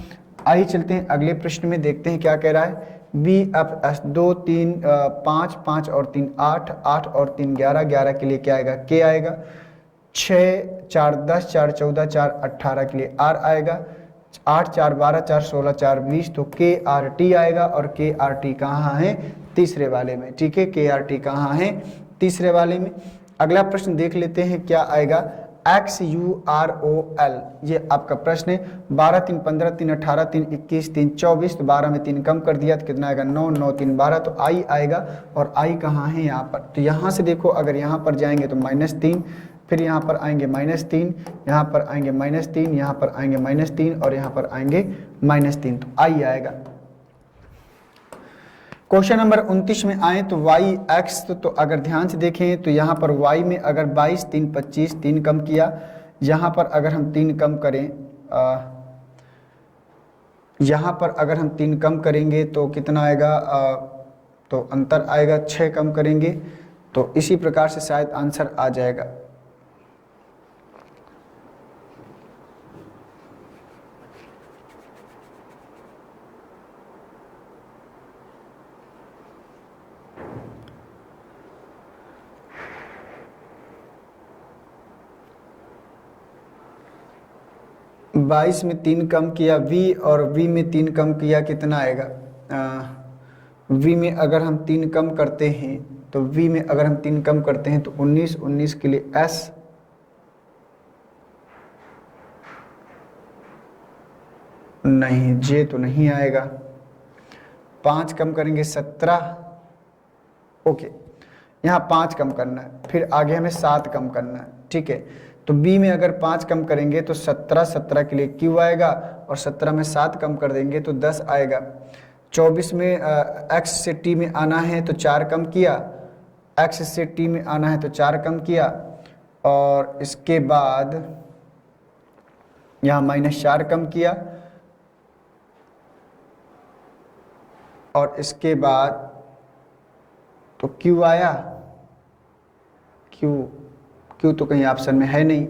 Speaker 1: आइए चलते हैं अगले प्रश्न में, देखते हैं क्या कह रहा है। BFS 2 3 5, 5 और 3 8, 8 और 3 11, 11 के लिए क्या आएगा, K आएगा। 6 4 10, 4 14, 4 18 के लिए R आएगा। 8 4 12, 4 16, 4 20, तो KRT आएगा, और KRT कहाँ है, तीसरे वाले में। ठीक है, KRT कहाँ है, तीसरे वाले में। अगला प्रश्न देख लेते हैं क्या आएगा, XUROL, ये आपका प्रश्न है। 12 3 15, 3 18, 3 21, 3 24, तो 12 में 3 कम कर दिया तो कितना आएगा, 9 9 3 12, तो I आएगा। और I कहाँ है, यहाँ पर। तो यहाँ से देखो अगर यहाँ पर जाएंगे तो -3, फिर यहाँ पर आएंगे -3, यहाँ पर आएंगे -3, यहाँ पर आएंगे -3, और यहाँ पर आएंगे -3, तो I आएगा। क्वेश्चन नंबर 29 में आए तो YX, तो अगर ध्यान से देखें तो यहाँ पर Y में अगर 22 3 25, 3 कम किया, यहाँ पर अगर हम 3 कम करें, यहाँ पर अगर हम 3 कम करेंगे तो कितना आएगा, तो अंतर आएगा, 6 कम करेंगे, तो इसी प्रकार से शायद आंसर आ जाएगा। बाईस में 3 कम किया V, और V में 3 कम किया, कितना आएगा, V में अगर हम 3 कम करते हैं तो V में अगर हम 3 कम करते हैं तो 19, 19 के लिए S, नहीं J तो नहीं आएगा। 5 कम करेंगे 17, ओके, यहाँ 5 कम करना है, फिर आगे हमें 7 कम करना है। ठीक है, तो B में अगर 5 कम करेंगे तो 17, 17 के लिए Q आएगा, और 17 में 7 कम कर देंगे तो 10 आएगा। 24 में X से T में आना है तो 4 कम किया, X से T में आना है तो 4 कम किया, और इसके बाद यहाँ -4 कम किया और इसके बाद तो Q आया। Q तो कहीं ऑप्शन में है नहीं,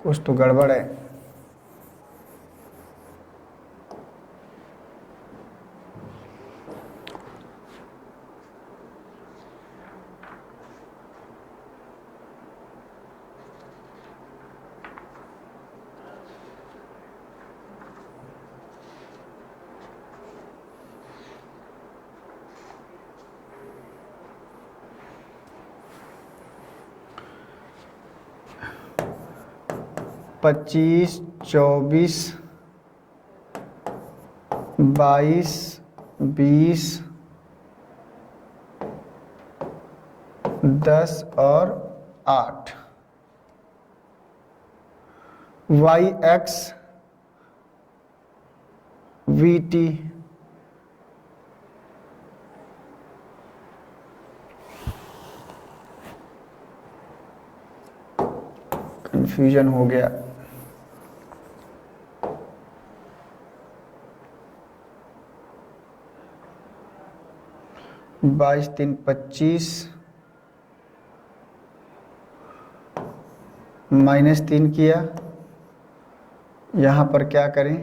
Speaker 1: कुछ तो गड़बड़ है। पच्चीस, 24, 22, 20, 10 और 8। YX VT कंफ्यूजन हो गया। बाईस, 3, 25 -3 किया। यहाँ पर क्या करें,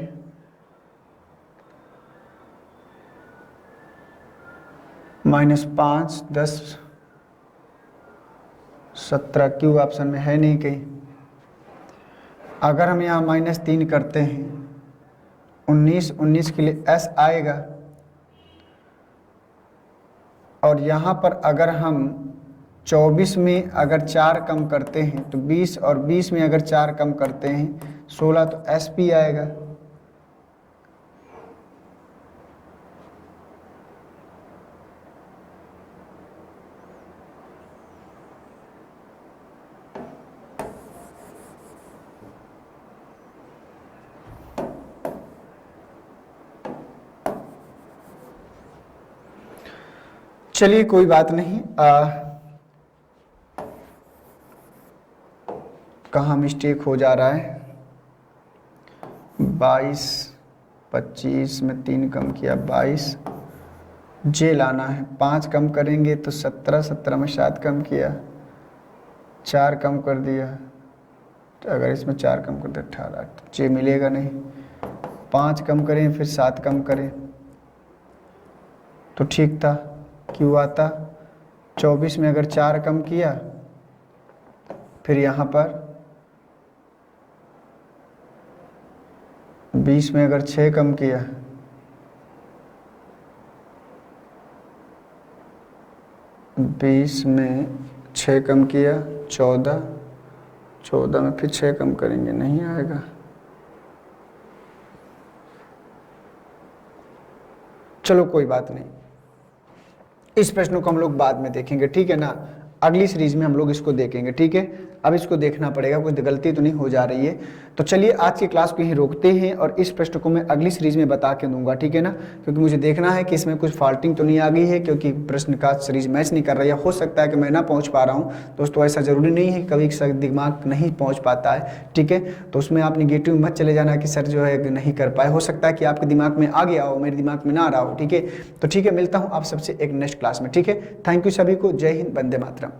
Speaker 1: -5, 10, 17। Q ऑप्शन में है नहीं कहीं। अगर हम यहाँ -3 करते हैं 19 के लिए S आएगा, और यहाँ पर अगर हम 24 में अगर 4 कम करते हैं तो 20, और 20 में अगर 4 कम करते हैं 16, तो SP आएगा। चलिए कोई बात नहीं, कहाँ मिस्टेक हो जा रहा है। 22, 25 में 3 कम किया 22, जे लाना है। 5 कम करेंगे तो 17, 17 में 7 कम किया, 4 कम कर दिया, तो अगर इसमें 4 कम कर दे 18, तो जे मिलेगा नहीं। 5 कम करें फिर 7 कम करें तो ठीक था, Q आता। 24 में अगर 4 कम किया, फिर यहाँ पर 20 में अगर 6 कम किया, बीस में 6 कम किया 14, 14 में फिर 6 कम करेंगे, नहीं आएगा। चलो कोई बात नहीं, इस प्रश्न को हम लोग बाद में देखेंगे, ठीक है ना। अगली सीरीज में हम लोग इसको देखेंगे, ठीक है। अब इसको देखना पड़ेगा, कुछ गलती तो नहीं हो जा रही है। तो चलिए आज की क्लास को यहीं रोकते हैं, और इस प्रश्न को मैं अगली सीरीज में बता के दूंगा, ठीक है ना। क्योंकि मुझे देखना है कि इसमें कुछ फॉल्टिंग तो नहीं आ गई है, क्योंकि प्रश्न का सीरीज मैच नहीं कर रही है। हो सकता है कि मैं ना पहुँच पा रहा हूँ दोस्तों, ऐसा ज़रूरी नहीं है कि कभी दिमाग नहीं पहुँच पाता है, ठीक है। तो उसमें आप निगेटिव मत चले जाना कि सर जो है नहीं कर पाए। हो सकता है कि आपके दिमाग में आ गया हो, मेरे दिमाग में ना आ रहा हो, ठीक है। तो ठीक है, मिलता हूँ आप सबसे एक नेक्स्ट क्लास में, ठीक है। थैंक यू सभी को, जय हिंद, वंदे मातरम।